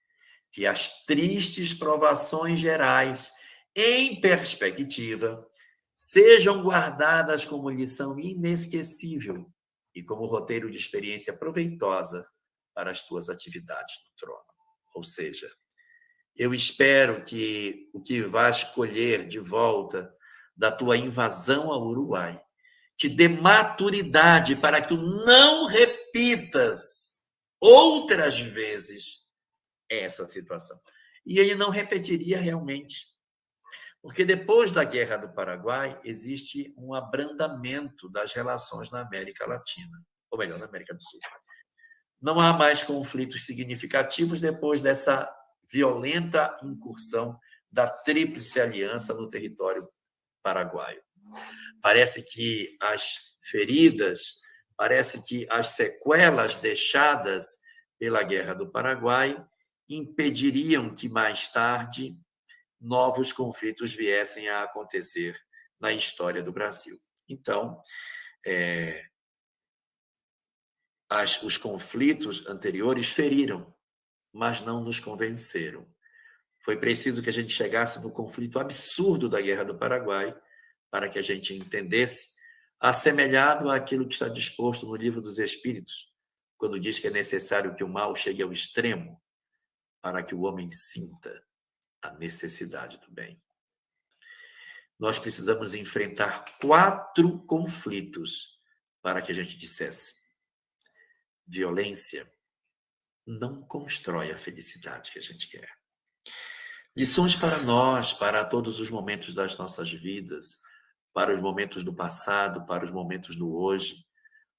que as tristes provações gerais, em perspectiva, sejam guardadas como lição inesquecível e como roteiro de experiência proveitosa para as tuas atividades no trono. Ou seja, eu espero que o que vais colher de volta da tua invasão ao Uruguai te dê maturidade para que tu não repitas outras vezes essa situação. e ele não repetiria realmente. Porque depois da Guerra do Paraguai, existe um abrandamento das relações na América Latina, ou melhor, na América do Sul. Não há mais conflitos significativos depois dessa violenta incursão da Tríplice Aliança no território paraguaio. Parece que as feridas, parece que as sequelas deixadas pela Guerra do Paraguai impediriam que mais tarde novos conflitos viessem a acontecer na história do Brasil. Então, os conflitos anteriores feriram, mas não nos convenceram. Foi preciso que a gente chegasse no conflito absurdo da Guerra do Paraguai para que a gente entendesse, assemelhado àquilo que está disposto no Livro dos Espíritos, quando diz que é necessário que o mal chegue ao extremo para que o homem sinta a necessidade do bem. Nós precisamos enfrentar 4 conflitos para que a gente dissesse: violência não constrói a felicidade que a gente quer. Lições para nós, para todos os momentos das nossas vidas, para os momentos do passado, para os momentos do hoje,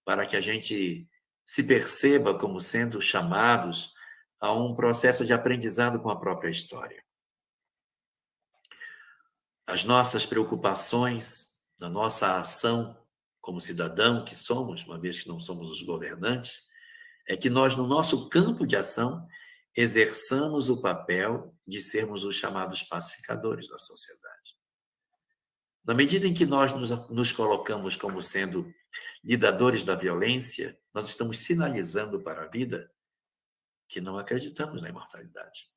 para que a gente se perceba como sendo chamados a um processo de aprendizado com a própria história. As nossas preocupações, a nossa ação como cidadão que somos, uma vez que não somos os governantes, é que nós, no nosso campo de ação, exerçamos o papel de sermos os chamados pacificadores da sociedade. Na medida em que nós nos colocamos como sendo lidadores da violência, nós estamos sinalizando para a vida que não acreditamos na imortalidade,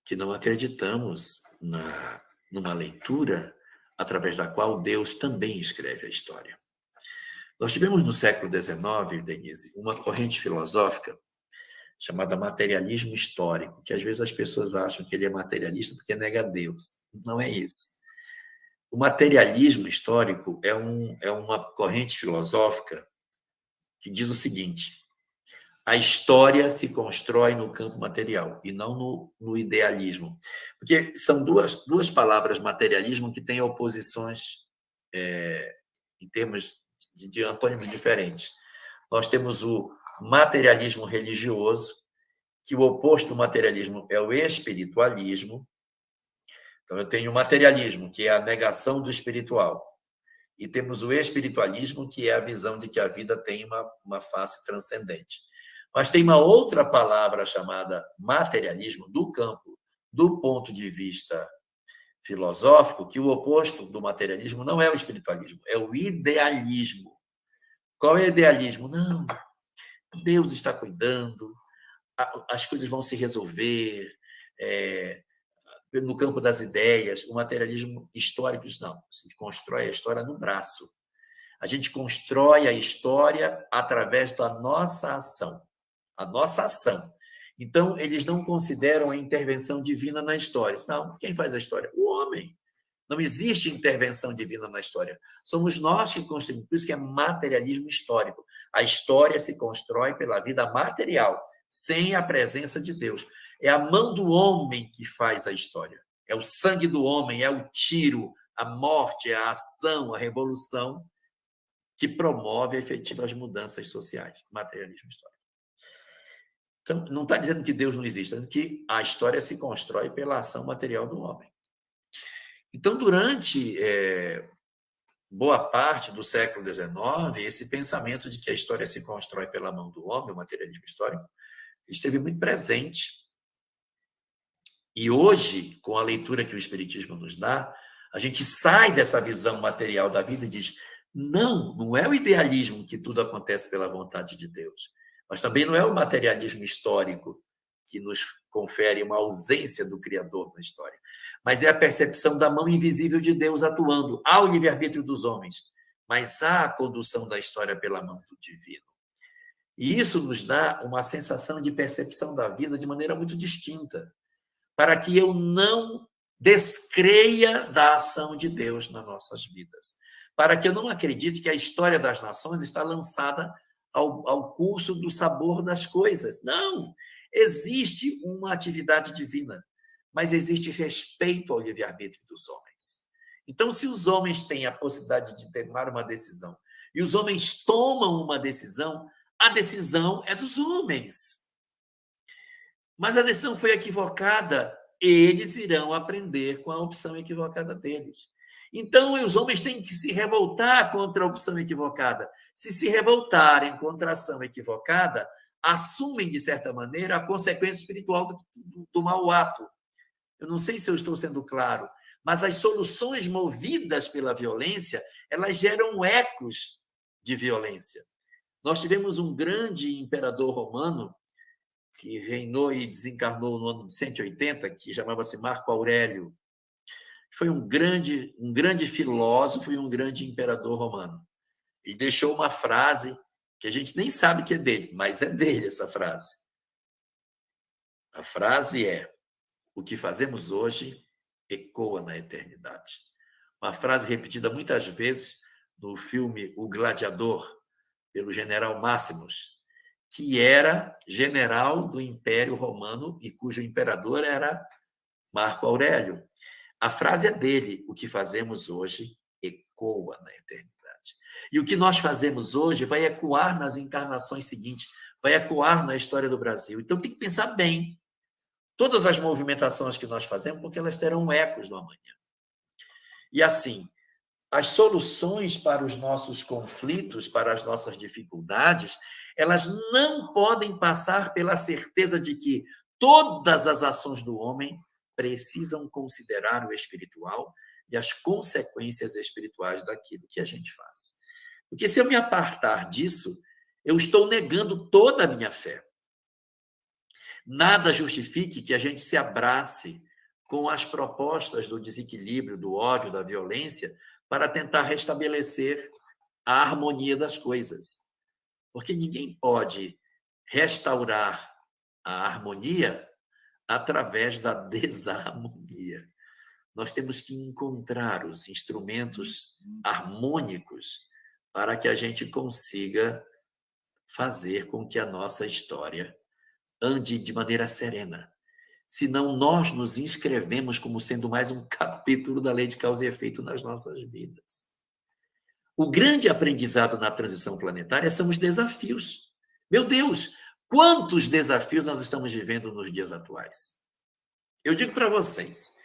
que não acreditamos numa leitura através da qual Deus também escreve a história. Nós tivemos no século XIX, Denise, uma corrente filosófica chamada materialismo histórico, que às vezes as pessoas acham que ele é materialista porque nega Deus. Não é isso. O materialismo histórico é uma corrente filosófica que diz o seguinte: a história se constrói no campo material e não no idealismo. Porque são duas palavras, materialismo, que têm oposições em termos de antônimos diferentes. Nós temos o materialismo religioso, que o oposto do materialismo é o espiritualismo. Então, eu tenho o materialismo, que é a negação do espiritual, e temos o espiritualismo, que é a visão de que a vida tem uma face transcendente. Mas tem uma outra palavra chamada materialismo, do campo, do ponto de vista filosófico, que o oposto do materialismo não é o espiritualismo, é o idealismo. Qual é o idealismo? Não, Deus está cuidando, as coisas vão se resolver, no campo das ideias. O materialismo histórico diz: não, a gente constrói a história no braço. A gente constrói a história através da nossa ação. A nossa ação. Então, eles não consideram a intervenção divina na história. Não, quem faz a história? O homem. Não existe intervenção divina na história. Somos nós que construímos. Por isso que é materialismo histórico. A história se constrói pela vida material, sem a presença de Deus. É a mão do homem que faz a história. É o sangue do homem, é o tiro, a morte, a ação, a revolução que promove efetivas mudanças sociais. Materialismo histórico. Então, não está dizendo que Deus não existe, está dizendo que a história se constrói pela ação material do homem. Então, durante boa parte do século XIX, esse pensamento de que a história se constrói pela mão do homem, o materialismo histórico, esteve muito presente. E hoje, com a leitura que o Espiritismo nos dá, a gente sai dessa visão material da vida e diz: não é o idealismo que tudo acontece pela vontade de Deus, mas também não é o materialismo histórico que nos confere uma ausência do Criador na história, mas é a percepção da mão invisível de Deus atuando. Há o livre-arbítrio dos homens, mas há a condução da história pela mão do divino. E isso nos dá uma sensação de percepção da vida de maneira muito distinta, para que eu não descreia da ação de Deus nas nossas vidas, para que eu não acredite que a história das nações está lançada ao curso do sabor das coisas. Não! Existe uma atividade divina, mas existe respeito ao livre-arbítrio dos homens. Então, se os homens têm a possibilidade de tomar uma decisão e os homens tomam uma decisão, a decisão é dos homens. Mas a decisão foi equivocada, eles irão aprender com a opção equivocada deles. Então, os homens têm que se revoltar contra a opção equivocada. Se revoltarem contra a ação equivocada, assumem, de certa maneira, a consequência espiritual do mau ato. Eu não sei se eu estou sendo claro, mas as soluções movidas pela violência, elas geram ecos de violência. Nós tivemos um grande imperador romano que reinou e desencarnou no ano de 180, que chamava-se Marco Aurélio. Foi um grande filósofo e um grande imperador romano. Ele deixou uma frase que a gente nem sabe que é dele, mas é dele essa frase. A frase é: o que fazemos hoje ecoa na eternidade. Uma frase repetida muitas vezes no filme O Gladiador, pelo general Máximos, que era general do Império Romano e cujo imperador era Marco Aurélio. A frase é dele: o que fazemos hoje ecoa na eternidade. E o que nós fazemos hoje vai ecoar nas encarnações seguintes, vai ecoar na história do Brasil. Então tem que pensar bem todas as movimentações que nós fazemos, porque elas terão ecos no amanhã. E assim, as soluções para os nossos conflitos, para as nossas dificuldades, elas não podem passar pela certeza de que todas as ações do homem precisam considerar o espiritual e as consequências espirituais daquilo que a gente faz. Porque se eu me apartar disso, eu estou negando toda a minha fé. Nada justifique que a gente se abrace com as propostas do desequilíbrio, do ódio, da violência, para tentar restabelecer a harmonia das coisas. Porque ninguém pode restaurar a harmonia através da desarmonia. Nós temos que encontrar os instrumentos harmônicos para que a gente consiga fazer com que a nossa história ande de maneira serena. Senão nós nos inscrevemos como sendo mais um capítulo da lei de causa e efeito nas nossas vidas. O grande aprendizado na transição planetária são os desafios. Meu Deus, quantos desafios nós estamos vivendo nos dias atuais? Eu digo para vocês,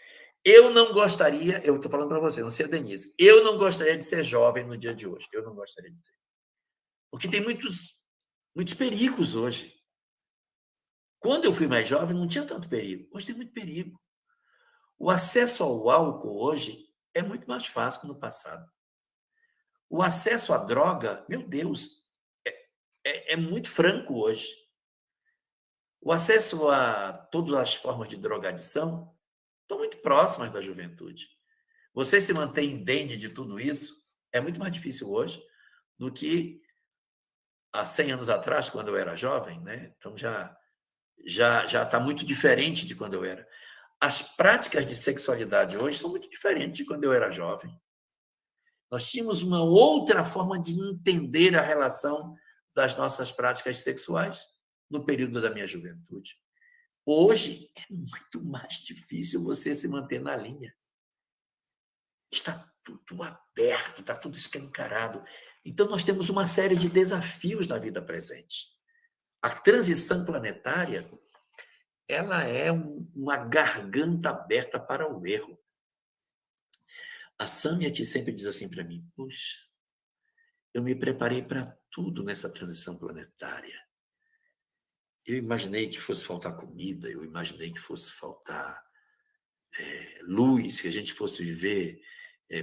eu não gostaria, eu estou falando para você, não sei a Denise, eu não gostaria de ser jovem no dia de hoje. Eu não gostaria de ser. Porque tem muitos perigos hoje. Quando eu fui mais jovem, não tinha tanto perigo. Hoje tem muito perigo. O acesso ao álcool hoje é muito mais fácil que no passado. O acesso à droga, meu Deus, é muito franco hoje. O acesso a todas as formas de drogadição estão muito próximas da juventude. Você se mantém indene de tudo isso é muito mais difícil hoje do que há 100 anos atrás, quando eu era jovem, né? Então já está muito diferente de quando eu era. As práticas de sexualidade hoje são muito diferentes de quando eu era jovem. Nós tínhamos uma outra forma de entender a relação das nossas práticas sexuais no período da minha juventude. Hoje é muito mais difícil você se manter na linha. Está tudo aberto, está tudo escancarado. Então, nós temos uma série de desafios na vida presente. A transição planetária, ela é uma garganta aberta para o erro. A Sâmia que sempre diz assim para mim: puxa, eu me preparei para tudo nessa transição planetária. Eu imaginei que fosse faltar comida, eu imaginei que fosse faltar luz, que a gente fosse viver,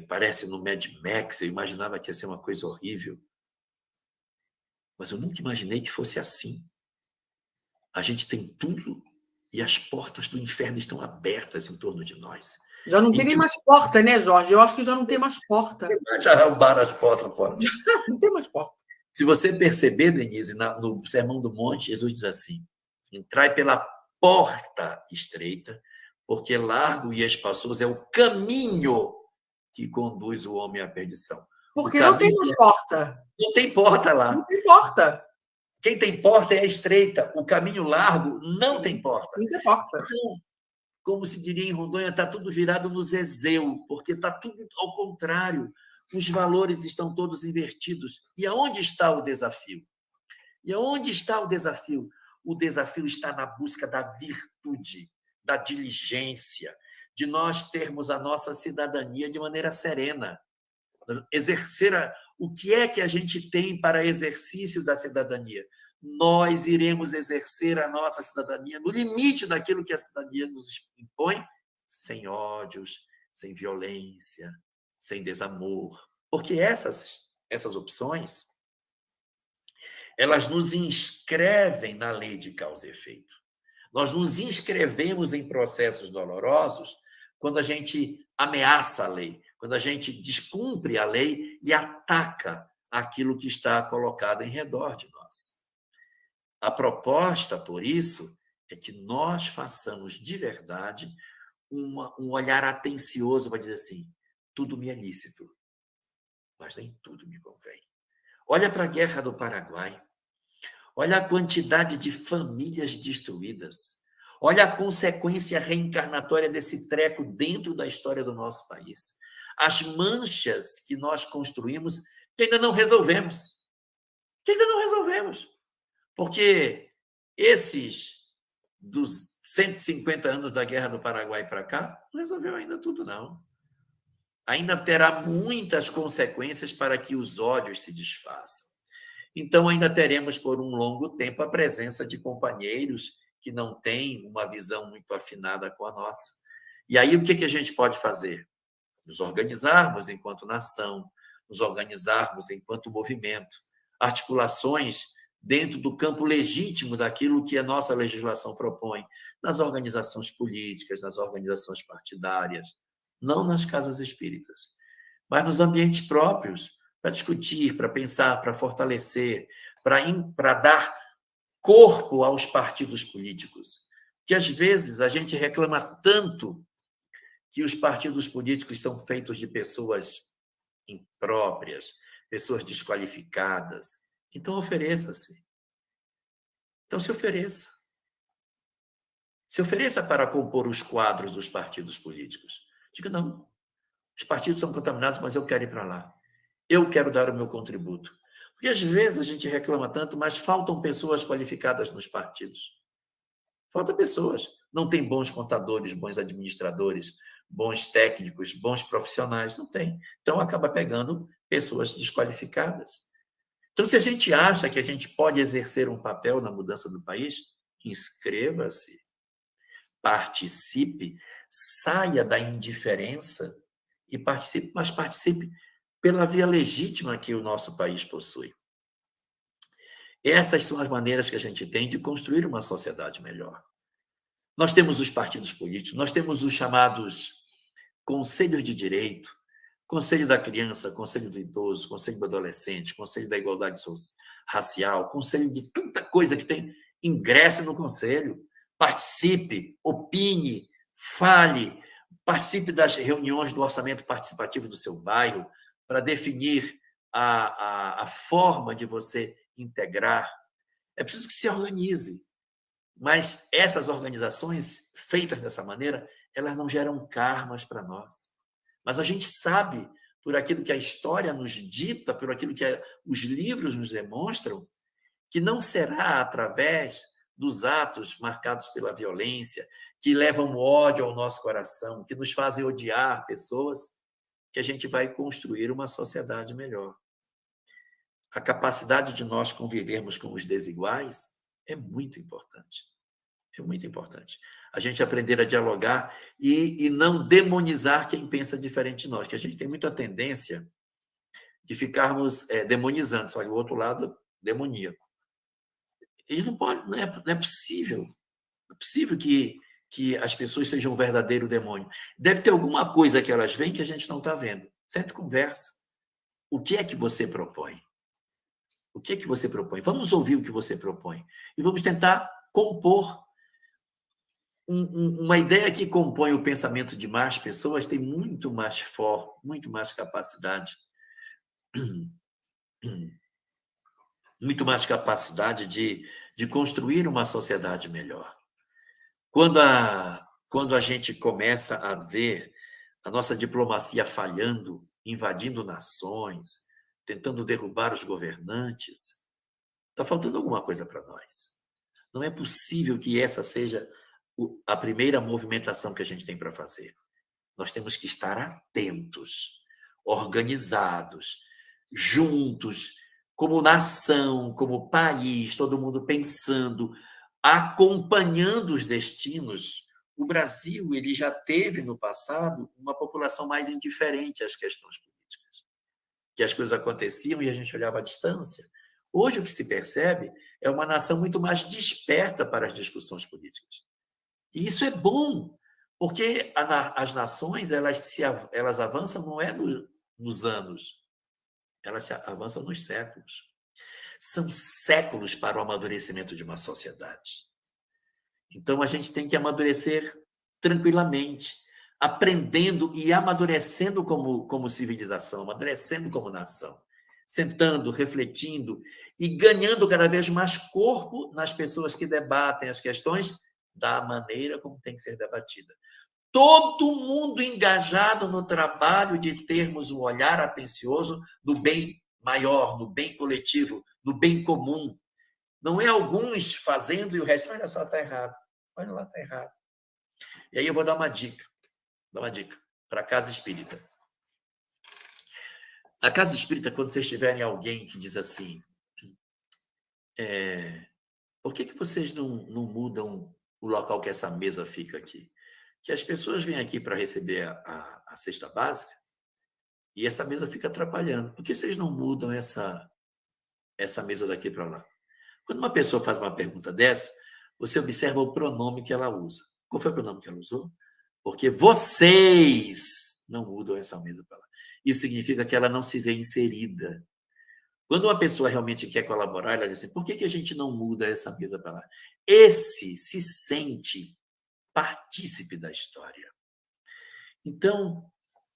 parece no Mad Max, eu imaginava que ia ser uma coisa horrível. Mas eu nunca imaginei que fosse assim. A gente tem tudo e as portas do inferno estão abertas em torno de nós. Já não tem nem mais porta, né, Jorge? Eu acho que já não tem mais porta. Já roubaram as portas fora. Não tem mais porta. Se você perceber, Denise, no Sermão do Monte, Jesus diz assim: entrai pela porta estreita, porque largo e espaçoso é o caminho que conduz o homem à perdição. Porque não tem mais porta. Não tem porta lá. Não tem porta. Quem tem porta é a estreita, o caminho largo não tem porta. Não tem porta. Então, como se diria em Rondônia, está tudo virado no zezéu, porque está tudo ao contrário. Os valores estão todos invertidos. E aonde está o desafio? E aonde está o desafio? O desafio está na busca da virtude, da diligência, de nós termos a nossa cidadania de maneira serena. Exercer o que é que a gente tem para exercício da cidadania? Nós iremos exercer a nossa cidadania no limite daquilo que a cidadania nos impõe, sem ódios, sem violência, sem desamor. Porque essas opções, elas nos inscrevem na lei de causa e efeito. Nós nos inscrevemos em processos dolorosos quando a gente ameaça a lei, quando a gente descumpre a lei e ataca aquilo que está colocado em redor de nós. A proposta, por isso, é que nós façamos de verdade um olhar atencioso para dizer assim, tudo me é lícito, mas nem tudo me convém. Olha para a Guerra do Paraguai, olha a quantidade de famílias destruídas, olha a consequência reencarnatória desse treco dentro da história do nosso país. As manchas que nós construímos que ainda não resolvemos. Porque esses dos 150 anos da Guerra do Paraguai para cá, não resolveu ainda tudo, não. Ainda terá muitas consequências para que os ódios se desfaçam. Então, ainda teremos, por um longo tempo, a presença de companheiros que não têm uma visão muito afinada com a nossa. E aí, o que a gente pode fazer? Nos organizarmos enquanto nação, nos organizarmos enquanto movimento, articulações dentro do campo legítimo daquilo que a nossa legislação propõe, nas organizações políticas, nas organizações partidárias, não nas casas espíritas, mas nos ambientes próprios, para discutir, para pensar, para fortalecer, para dar corpo aos partidos políticos. Que às vezes a gente reclama tanto que os partidos políticos são feitos de pessoas impróprias, pessoas desqualificadas. Então, ofereça-se. Então, se ofereça. Se ofereça para compor os quadros dos partidos políticos. Diga, não, os partidos são contaminados, mas eu quero ir para lá. Eu quero dar o meu contributo. Porque, às vezes, a gente reclama tanto, mas faltam pessoas qualificadas nos partidos. Faltam pessoas. Não tem bons contadores, bons administradores, bons técnicos, bons profissionais. Não tem. Então, acaba pegando pessoas desqualificadas. Então, se a gente acha que a gente pode exercer um papel na mudança do país, inscreva-se, participe, saia da indiferença e participe, mas participe pela via legítima que o nosso país possui. Essas são as maneiras que a gente tem de construir uma sociedade melhor. Nós temos os partidos políticos, nós temos os chamados conselhos de direito, Conselho da Criança, Conselho do Idoso, Conselho do Adolescente, Conselho da Igualdade Racial, Conselho de tanta coisa que tem. Ingresse no Conselho, participe, opine, fale, participe das reuniões do orçamento participativo do seu bairro para definir a forma de você integrar. É preciso que se organize, mas essas organizações feitas dessa maneira, elas não geram karmas para nós. Mas a gente sabe, por aquilo que a história nos dita, por aquilo que os livros nos demonstram, que não será através dos atos marcados pela violência, que levam ódio ao nosso coração, que nos fazem odiar pessoas, que a gente vai construir uma sociedade melhor. A capacidade de nós convivermos com os desiguais é muito importante. É muito importante. A gente aprender a dialogar e não demonizar quem pensa diferente de nós, que a gente tem muita tendência de ficarmos demonizando. Olha, o outro lado demoníaco. E não pode, não é possível. Não é possível que as pessoas sejam um verdadeiro demônio. Deve ter alguma coisa que elas veem que a gente não está vendo. Sempre conversa. O que é que você propõe? O que é que você propõe? Vamos ouvir o que você propõe. E vamos tentar compor. Uma ideia que compõe o pensamento de mais pessoas tem muito mais força, muito mais capacidade muito mais capacidade de construir uma sociedade melhor. Quando a gente começa a ver a nossa diplomacia falhando, invadindo nações, tentando derrubar os governantes, está faltando alguma coisa para nós. Não é possível que essa seja a primeira movimentação que a gente tem para fazer. Nós temos que estar atentos, organizados, juntos, como nação, como país, todo mundo pensando, acompanhando os destinos. O Brasil, ele já teve no passado uma população mais indiferente às questões políticas, que as coisas aconteciam e a gente olhava à distância. Hoje o que se percebe é uma nação muito mais desperta para as discussões políticas. E isso é bom, porque as nações elas avançam não é nos anos, elas avançam nos séculos. São séculos para o amadurecimento de uma sociedade. Então, a gente tem que amadurecer tranquilamente, aprendendo e amadurecendo como civilização, amadurecendo como nação, sentando, refletindo e ganhando cada vez mais corpo nas pessoas que debatem as questões da maneira como tem que ser debatida. Todo mundo engajado no trabalho de termos um olhar atencioso no bem maior, no bem coletivo, no bem comum. Não é alguns fazendo e o resto, olha só, está errado. Olha lá, está errado. E aí eu vou dar uma dica para a Casa Espírita. A Casa Espírita, quando vocês tiverem alguém que diz assim, por que vocês não mudam o local que essa mesa fica aqui? Que as pessoas vêm aqui para receber a cesta básica e essa mesa fica atrapalhando. Por que vocês não mudam essa mesa daqui para lá? Quando uma pessoa faz uma pergunta dessa, você observa o pronome que ela usa. Qual foi o pronome que ela usou? Porque vocês não mudam essa mesa para lá. Isso significa que ela não se vê inserida. Quando uma pessoa realmente quer colaborar, ela diz assim, por que a gente não muda essa mesa para lá? Esse se sente partícipe da história. Então,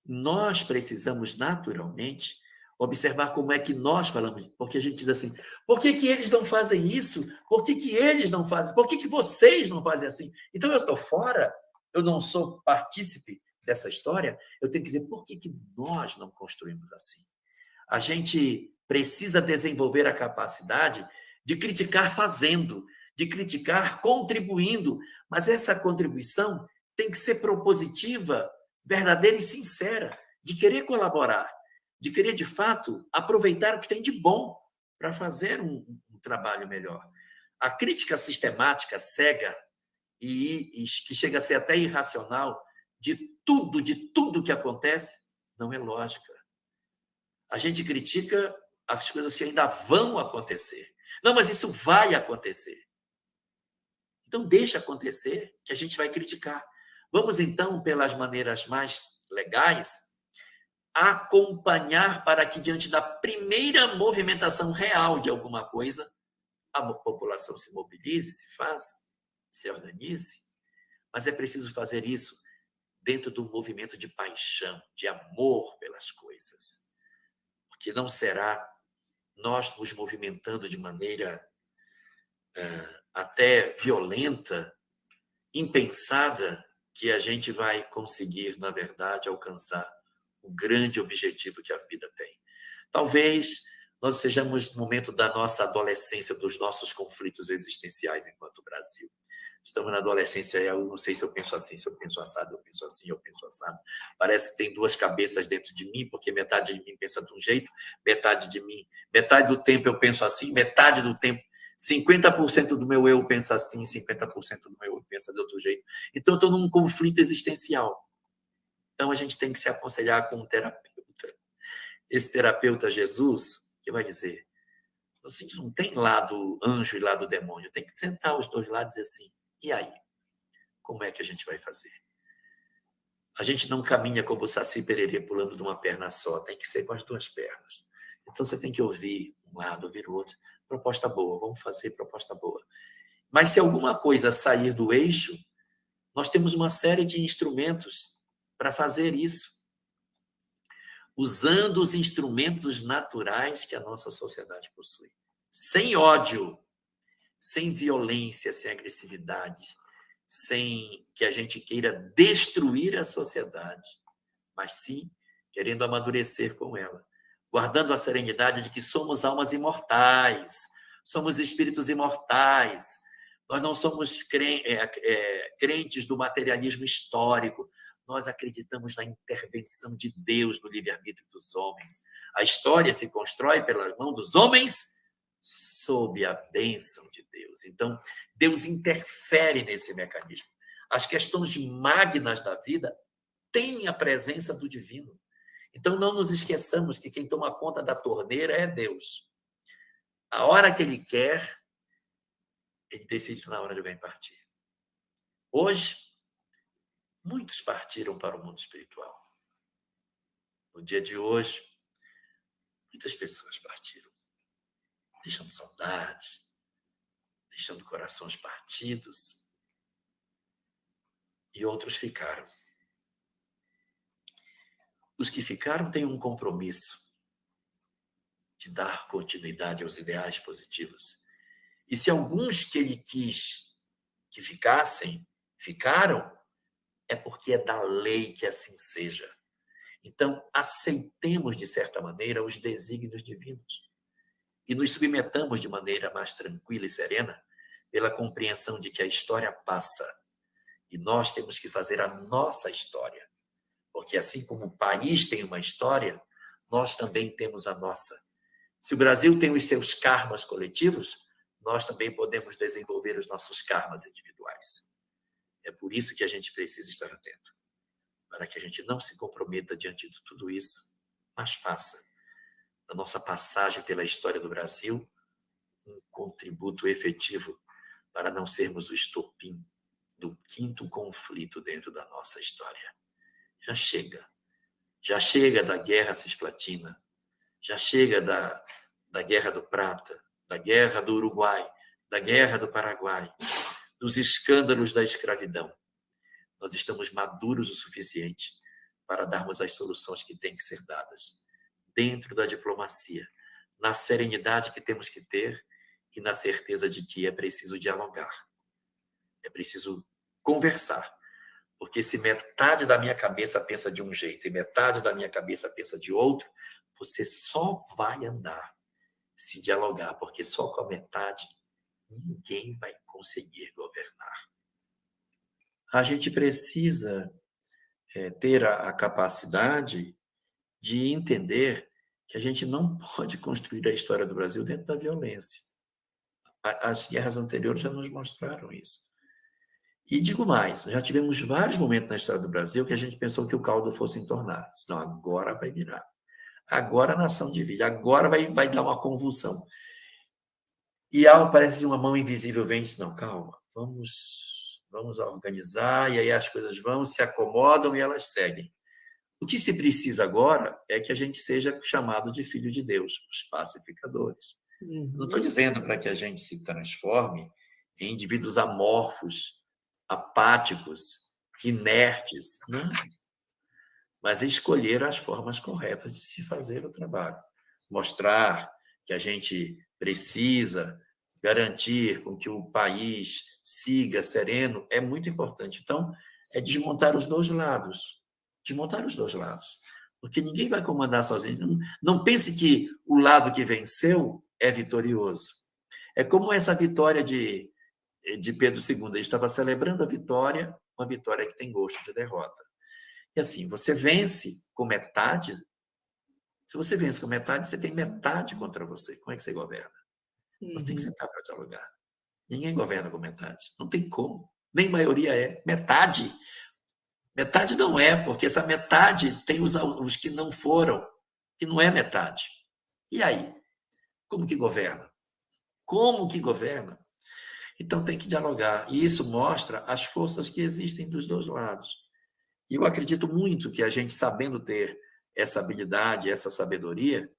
nós precisamos naturalmente observar como é que nós falamos, porque a gente diz assim, por que eles não fazem isso? Por que eles não fazem? Por que vocês não fazem assim? Então, eu estou fora, eu não sou partícipe dessa história, eu tenho que dizer, por que nós não construímos assim? A gente precisa desenvolver a capacidade de criticar fazendo, de criticar contribuindo, mas essa contribuição tem que ser propositiva, verdadeira e sincera, de querer colaborar, de querer, de fato, aproveitar o que tem de bom para fazer um trabalho melhor. A crítica sistemática, cega, e que chega a ser até irracional, de tudo que acontece, não é lógica. A gente critica as coisas que ainda vão acontecer. Não, mas isso vai acontecer. Então, deixa acontecer, que a gente vai criticar. Vamos, então, pelas maneiras mais legais, acompanhar para que, diante da primeira movimentação real de alguma coisa, a população se mobilize, se faça, se organize. Mas é preciso fazer isso dentro do movimento de paixão, de amor pelas coisas. Porque não será nós nos movimentando de maneira até violenta, impensada, que a gente vai conseguir, na verdade, alcançar o grande objetivo que a vida tem. Talvez nós sejamos no momento da nossa adolescência, dos nossos conflitos existenciais enquanto Brasil. Estamos na adolescência, eu não sei se eu penso assim, se eu penso assado, eu penso assim, eu penso assado. Parece que tem duas cabeças dentro de mim, porque metade de mim pensa de um jeito, metade do tempo eu penso assim, metade do tempo, 50% do meu eu pensa assim, 50% do meu eu pensa de outro jeito. Então, eu estou num conflito existencial. Então, a gente tem que se aconselhar com um terapeuta. Esse terapeuta, Jesus, que vai dizer, assim, não tem lado anjo e lado demônio, tem que sentar os dois lados e dizer assim, e aí? Como é que a gente vai fazer? A gente não caminha como o Saci Pererê pulando de uma perna só, tem que ser com as duas pernas. Então, você tem que ouvir um lado, ouvir o outro. Proposta boa, vamos fazer proposta boa. Mas se alguma coisa sair do eixo, nós temos uma série de instrumentos para fazer isso, usando os instrumentos naturais que a nossa sociedade possui. sem ódio, sem violência, sem agressividade, sem que a gente queira destruir a sociedade, mas sim querendo amadurecer com ela, guardando a serenidade de que somos almas imortais, somos espíritos imortais. Nós não somos crentes do materialismo histórico. Nós acreditamos na intervenção de Deus no livre-arbítrio dos homens. A história se constrói pela mão dos homens sob a bênção de Deus. Então, Deus interfere nesse mecanismo. As questões magnas da vida têm a presença do divino. Então, não nos esqueçamos que quem toma conta da torneira é Deus. A hora que Ele quer, Ele decide na hora de alguém partir. Hoje, muitos partiram para o mundo espiritual. No dia de hoje, muitas pessoas partiram, deixando saudades, deixando corações partidos, e outros ficaram. Os que ficaram têm um compromisso de dar continuidade aos ideais positivos. E se alguns que ele quis que ficassem, ficaram, é porque é da lei que assim seja. Então, aceitemos, de certa maneira, os desígnios divinos e nos submetamos de maneira mais tranquila e serena pela compreensão de que a história passa e nós temos que fazer a nossa história. Porque assim como o país tem uma história, nós também temos a nossa. Se o Brasil tem os seus karmas coletivos, nós também podemos desenvolver os nossos karmas individuais. É por isso que a gente precisa estar atento, para que a gente não se comprometa diante de tudo isso, mas faça da nossa passagem pela história do Brasil um contributo efetivo para não sermos o estopim do 5º conflito dentro da nossa história. Já chega da Guerra Cisplatina, já chega da Guerra do Prata, da Guerra do Uruguai, da Guerra do Paraguai, dos escândalos da escravidão. Nós estamos maduros o suficiente para darmos as soluções que têm que ser dadas, dentro da diplomacia, na serenidade que temos que ter e na certeza de que é preciso dialogar, é preciso conversar, porque se metade da minha cabeça pensa de um jeito e metade da minha cabeça pensa de outro, você só vai andar se dialogar, porque só com a metade ninguém vai conseguir governar. A gente precisa ter a capacidade de entender que a gente não pode construir a história do Brasil dentro da violência. As guerras anteriores já nos mostraram isso. E digo mais, já tivemos vários momentos na história do Brasil que a gente pensou que o caldo fosse entornar. Não, agora vai virar. Agora a nação divide, agora vai dar uma convulsão. E algo parece uma mão invisível vem e diz, não, calma, vamos organizar, e aí as coisas vão, se acomodam e elas seguem. O que se precisa agora é que a gente seja chamado de filho de Deus, os pacificadores. Não estou dizendo para que a gente se transforme em indivíduos amorfos, apáticos, inertes, não. Mas escolher as formas corretas de se fazer o trabalho. Mostrar que a gente precisa garantir com que o país siga sereno é muito importante. Então, é desmontar os dois lados. Desmontar os dois lados. Porque ninguém vai comandar sozinho. Não pense que o lado que venceu é vitorioso. É como essa vitória de Pedro II. Ele estava celebrando a vitória, uma vitória que tem gosto de derrota. E assim, você vence com metade. Se você vence com metade, você tem metade contra você. Como é que você governa? Você tem que sentar para dialogar. Ninguém governa com metade. Não tem como. Nem maioria é. Metade. Metade não é, porque essa metade tem os que não foram, que não é metade. E aí? Como que governa? Como que governa? Então tem que dialogar. E isso mostra as forças que existem dos dois lados. E eu acredito muito que a gente, sabendo ter essa habilidade, essa sabedoria,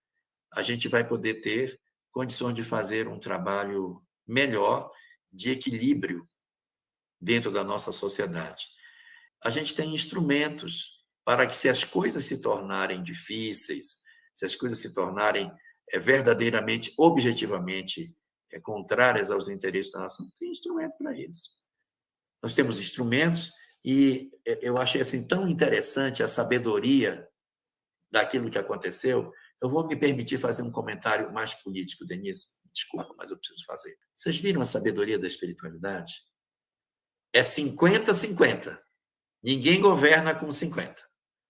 a gente vai poder ter condições de fazer um trabalho melhor de equilíbrio dentro da nossa sociedade. A gente tem instrumentos para que, se as coisas se tornarem difíceis, se as coisas se tornarem verdadeiramente, objetivamente contrárias aos interesses da nação, tem instrumento para isso. Nós temos instrumentos e eu achei assim tão interessante a sabedoria daquilo que aconteceu. Eu vou me permitir fazer um comentário mais político, Denise. Desculpa, mas eu preciso fazer. Vocês viram a sabedoria da espiritualidade? É 50-50. Ninguém governa com 50.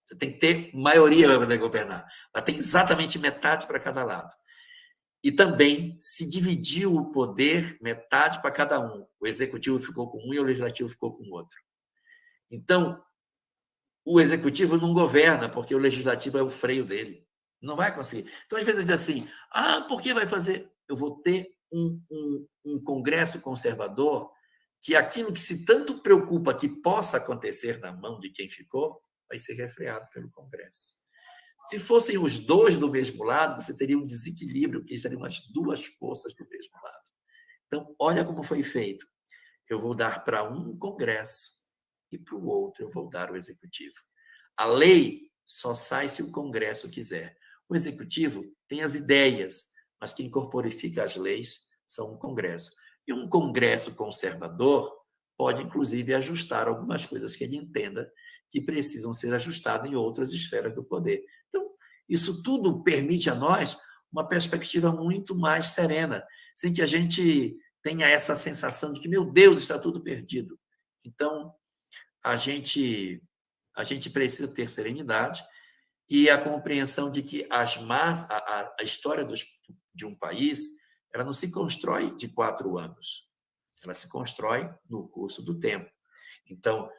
Você tem que ter maioria para poder governar. Mas tem exatamente metade para cada lado. E também se dividiu o poder metade para cada um. O executivo ficou com um e o legislativo ficou com o outro. Então, o executivo não governa, porque o legislativo é o freio dele. Não vai conseguir. Então, às vezes, diz assim, por que vai fazer? Eu vou ter um Congresso conservador que aquilo que se tanto preocupa que possa acontecer na mão de quem ficou, vai ser refreado pelo Congresso. Se fossem os dois do mesmo lado, você teria um desequilíbrio, porque seriam as duas forças do mesmo lado. Então, olha como foi feito. Eu vou dar para um Congresso e para o outro eu vou dar o Executivo. A lei só sai se o Congresso quiser. O Executivo tem as ideias, mas quem corporifica as leis são o Congresso. E um Congresso conservador pode, inclusive, ajustar algumas coisas que ele entenda que precisam ser ajustadas em outras esferas do poder. Então, isso tudo permite a nós uma perspectiva muito mais serena, sem que a gente tenha essa sensação de que, meu Deus, está tudo perdido. Então, a gente precisa ter serenidade e a compreensão de que a história de um país ela não se constrói de 4 anos, ela se constrói no curso do tempo. Então,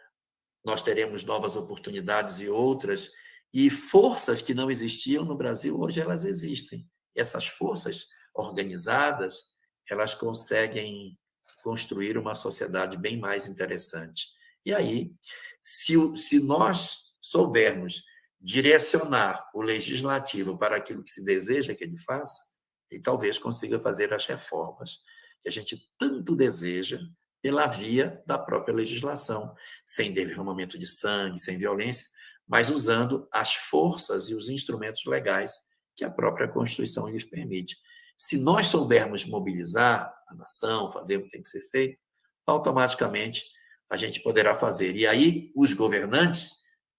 nós teremos novas oportunidades e outras, e forças que não existiam no Brasil, hoje elas existem. Essas forças organizadas, elas conseguem construir uma sociedade bem mais interessante. E aí, se nós soubermos direcionar o legislativo para aquilo que se deseja que ele faça, ele talvez consiga fazer as reformas que a gente tanto deseja pela via da própria legislação, sem derramamento de sangue, sem violência, mas usando as forças e os instrumentos legais que a própria Constituição lhes permite. Se nós soubermos mobilizar a nação, fazer o que tem que ser feito, automaticamente a gente poderá fazer. E aí os governantes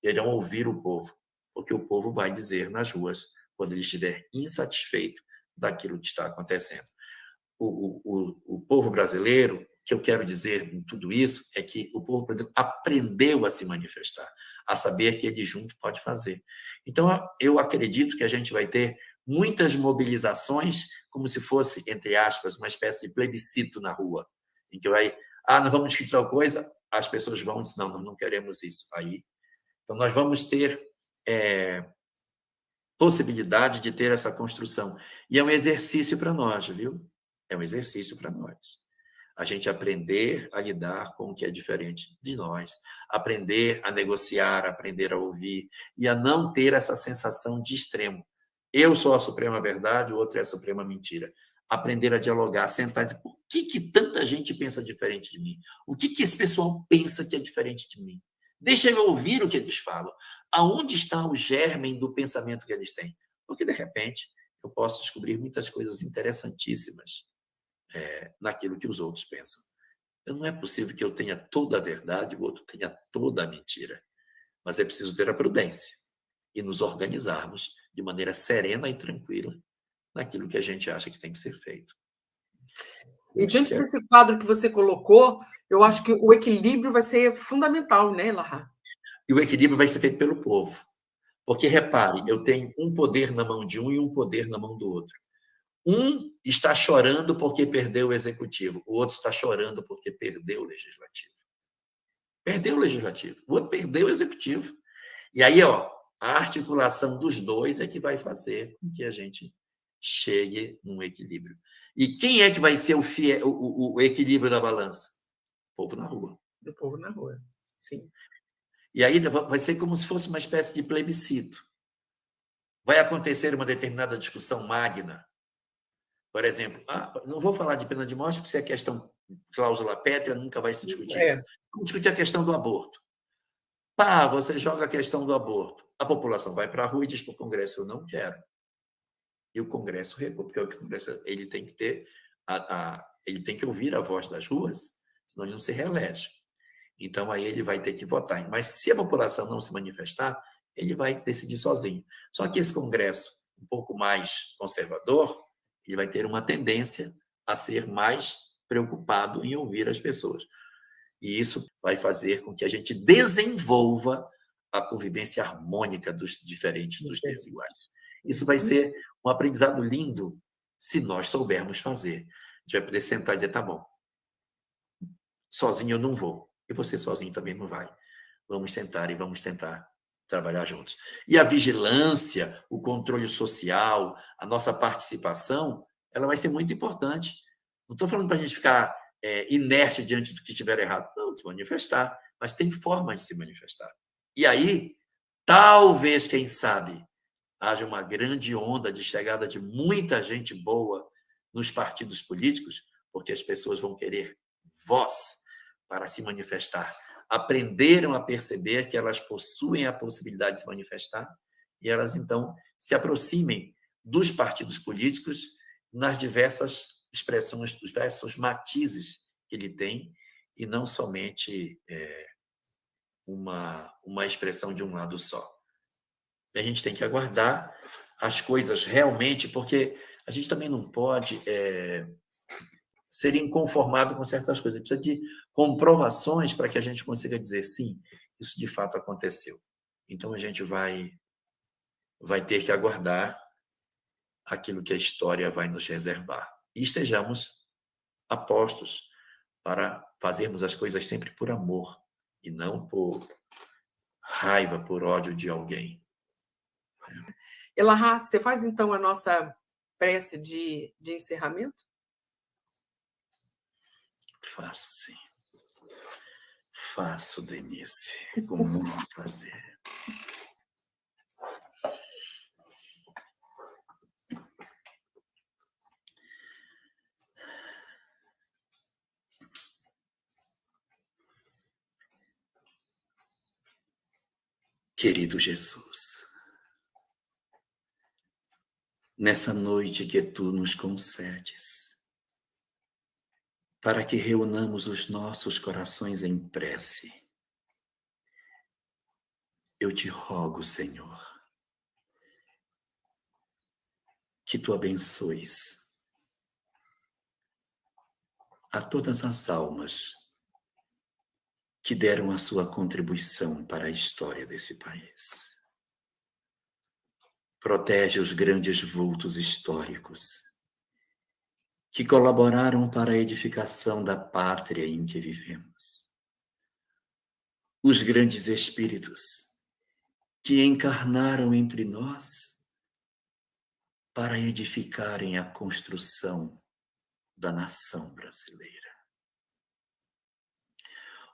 irão ouvir o povo, porque o povo vai dizer nas ruas, quando ele estiver insatisfeito daquilo que está acontecendo. O povo brasileiro, o que eu quero dizer em tudo isso é que o povo brasileiro aprendeu a se manifestar, a saber que ele junto pode fazer. Então, eu acredito que a gente vai ter muitas mobilizações, como se fosse, entre aspas, uma espécie de plebiscito na rua, em que vai, nós vamos discutir tal coisa, as pessoas vão dizer, não, nós não queremos isso. Aí, então, nós vamos ter possibilidade de ter essa construção. E é um exercício para nós, viu? É um exercício para nós. A gente aprender a lidar com o que é diferente de nós, aprender a negociar, aprender a ouvir e a não ter essa sensação de extremo. Eu sou a suprema verdade, o outro é a suprema mentira. Aprender a dialogar, sentar e dizer, por que tanta gente pensa diferente de mim? O que esse pessoal pensa que é diferente de mim? Deixa eu ouvir o que eles falam. Aonde está o germe do pensamento que eles têm? Porque, de repente, eu posso descobrir muitas coisas interessantíssimas naquilo que os outros pensam. Então, não é possível que eu tenha toda a verdade e o outro tenha toda a mentira. Mas é preciso ter a prudência e nos organizarmos de maneira serena e tranquila naquilo que a gente acha que tem que ser feito. E diante desse quadro que você colocou, eu acho que o equilíbrio vai ser fundamental, né, Elahá? E o equilíbrio vai ser feito pelo povo. Porque, repare, eu tenho um poder na mão de um e um poder na mão do outro. Um está chorando porque perdeu o executivo, o outro está chorando porque perdeu o legislativo. Perdeu o legislativo, o outro perdeu o executivo. E aí, a articulação dos dois é que vai fazer com que a gente chegue num equilíbrio. E quem é que vai ser o equilíbrio da balança? O povo na rua. O povo na rua, sim. E aí vai ser como se fosse uma espécie de plebiscito. Vai acontecer uma determinada discussão magna. Por exemplo, não vou falar de pena de morte, porque se é questão cláusula pétrea, nunca vai se discutir isso. Vamos discutir a questão do aborto. Você joga a questão do aborto. A população vai para a rua e diz para o Congresso, eu não quero. e o Congresso recua, porque o Congresso ele tem que ter ele tem que ouvir a voz das ruas, senão ele não se reelege. Então, aí ele vai ter que votar. Mas se a população não se manifestar, ele vai decidir sozinho. Só que esse Congresso, um pouco mais conservador, ele vai ter uma tendência a ser mais preocupado em ouvir as pessoas. E isso vai fazer com que a gente desenvolva a convivência harmônica dos diferentes, dos desiguais. Isso vai ser um aprendizado lindo se nós soubermos fazer. A gente vai poder sentar e dizer, tá bom, sozinho eu não vou, e você sozinho também não vai. Vamos sentar e vamos tentar trabalhar juntos. E a vigilância, o controle social, a nossa participação, ela vai ser muito importante. Não estou falando para a gente ficar inerte diante do que estiver errado. Não, se manifestar, mas tem forma de se manifestar. E aí, talvez, quem sabe, haja uma grande onda de chegada de muita gente boa nos partidos políticos, porque as pessoas vão querer voz para se manifestar. Aprenderam a perceber que elas possuem a possibilidade de se manifestar e elas, então, se aproximem dos partidos políticos nas diversas expressões, dos diversos matizes que ele tem, e não somente uma expressão de um lado só. A gente tem que aguardar as coisas realmente, porque a gente também não pode ser inconformado com certas coisas. Precisa de comprovações para que a gente consiga dizer, sim, isso de fato aconteceu. Então, a gente vai ter que aguardar aquilo que a história vai nos reservar. E estejamos apostos para fazermos as coisas sempre por amor e não por raiva, por ódio de alguém. Elahá, você faz então a nossa prece de encerramento? Faço, sim. Faço, Denise, com muito prazer. Querido Jesus, nessa noite que tu nos concedes, para que reunamos os nossos corações em prece, eu te rogo, Senhor, que tu abençoes a todas as almas que deram a sua contribuição para a história desse país. Protege os grandes vultos históricos que colaboraram para a edificação da pátria em que vivemos. Os grandes espíritos que encarnaram entre nós para edificarem a construção da nação brasileira.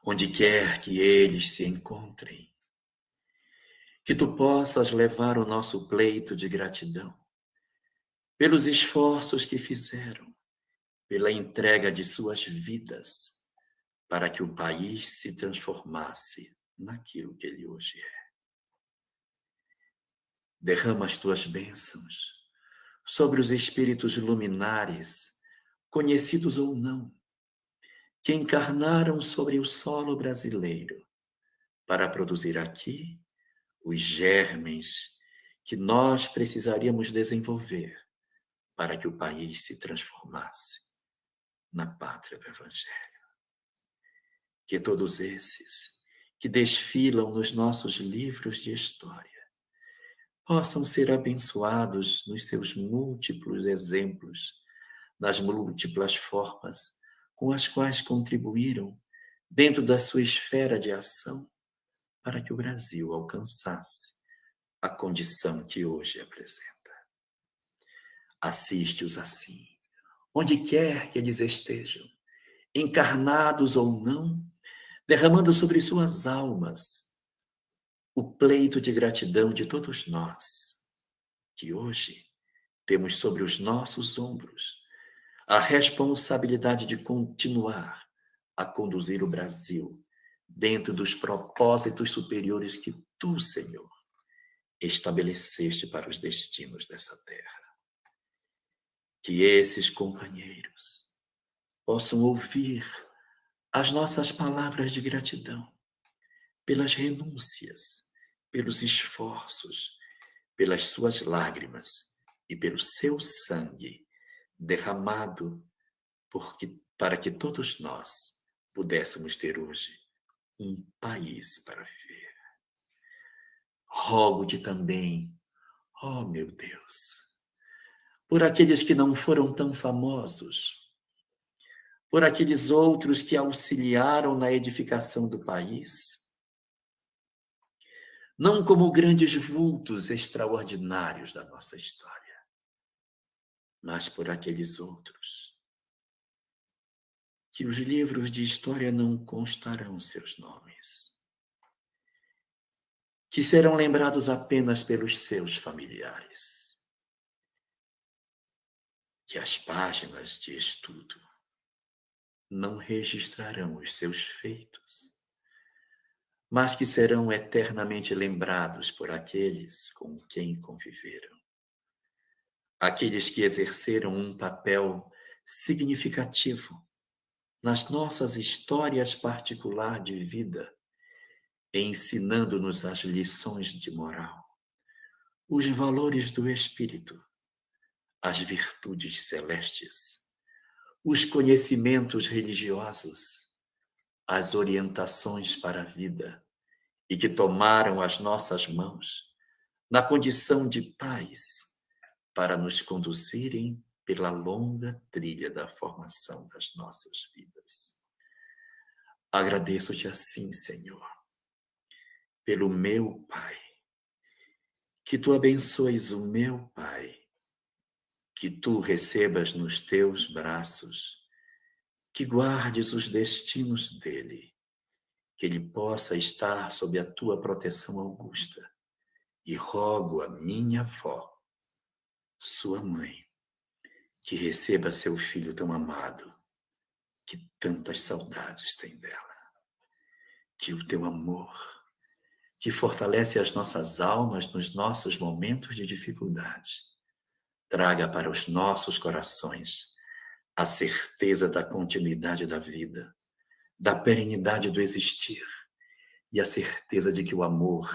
Onde quer que eles se encontrem, que tu possas levar o nosso pleito de gratidão pelos esforços que fizeram, pela entrega de suas vidas, para que o país se transformasse naquilo que ele hoje é. Derrama as tuas bênçãos sobre os espíritos luminares, conhecidos ou não, que encarnaram sobre o solo brasileiro para produzir aqui os germes que nós precisaríamos desenvolver para que o país se transformasse na pátria do Evangelho. Que todos esses que desfilam nos nossos livros de história possam ser abençoados nos seus múltiplos exemplos, nas múltiplas formas com as quais contribuíram dentro da sua esfera de ação para que o Brasil alcançasse a condição que hoje apresenta. Assiste-os assim, onde quer que eles estejam, encarnados ou não, derramando sobre suas almas o pleito de gratidão de todos nós, que hoje temos sobre os nossos ombros a responsabilidade de continuar a conduzir o Brasil dentro dos propósitos superiores que tu, Senhor, estabeleceste para os destinos dessa terra. que esses companheiros possam ouvir as nossas palavras de gratidão pelas renúncias, pelos esforços, pelas suas lágrimas e pelo seu sangue derramado para que todos nós pudéssemos ter hoje um país para viver. Rogo-te também, ó meu Deus, por aqueles que não foram tão famosos, por aqueles outros que auxiliaram na edificação do país, não como grandes vultos extraordinários da nossa história, mas por aqueles outros que os livros de história não constarão seus nomes, que serão lembrados apenas pelos seus familiares, que as páginas de estudo não registrarão os seus feitos, mas que serão eternamente lembrados por aqueles com quem conviveram, aqueles que exerceram um papel significativo nas nossas histórias particulares de vida, ensinando-nos as lições de moral, os valores do espírito, as virtudes celestes, os conhecimentos religiosos, as orientações para a vida, e que tomaram as nossas mãos na condição de pais para nos conduzirem pela longa trilha da formação das nossas vidas. Agradeço-te assim, Senhor, pelo meu Pai, que tu abençoes o meu Pai, que tu recebas nos teus braços, que guardes os destinos dele, que ele possa estar sob a tua proteção augusta. E rogo a minha avó, sua mãe, que receba seu filho tão amado, que tantas saudades tem dela. Que o teu amor, que fortalece as nossas almas nos nossos momentos de dificuldade, traga para os nossos corações a certeza da continuidade da vida, da perenidade do existir e a certeza de que o amor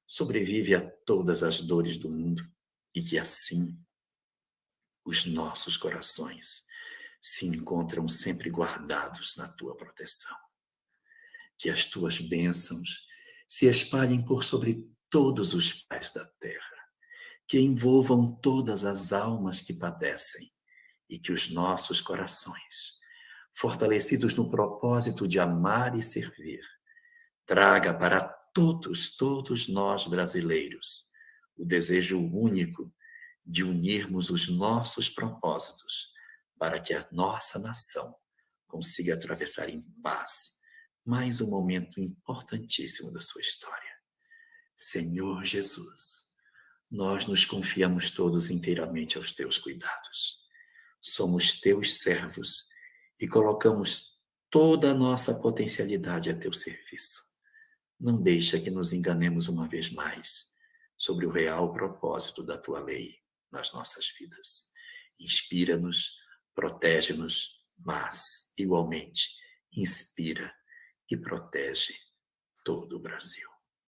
sobrevive a todas as dores do mundo e que assim os nossos corações se encontram sempre guardados na tua proteção. Que as tuas bênçãos se espalhem por sobre todos os pés da terra, que envolvam todas as almas que padecem e que os nossos corações, fortalecidos no propósito de amar e servir, traga para todos nós brasileiros, o desejo único de unirmos os nossos propósitos para que a nossa nação consiga atravessar em paz mais um momento importantíssimo da sua história. Senhor Jesus, nós nos confiamos todos inteiramente aos teus cuidados. Somos teus servos e colocamos toda a nossa potencialidade a teu serviço. Não deixa que nos enganemos uma vez mais sobre o real propósito da tua lei nas nossas vidas. Inspira-nos, protege-nos, mas, igualmente, inspira e protege todo o Brasil.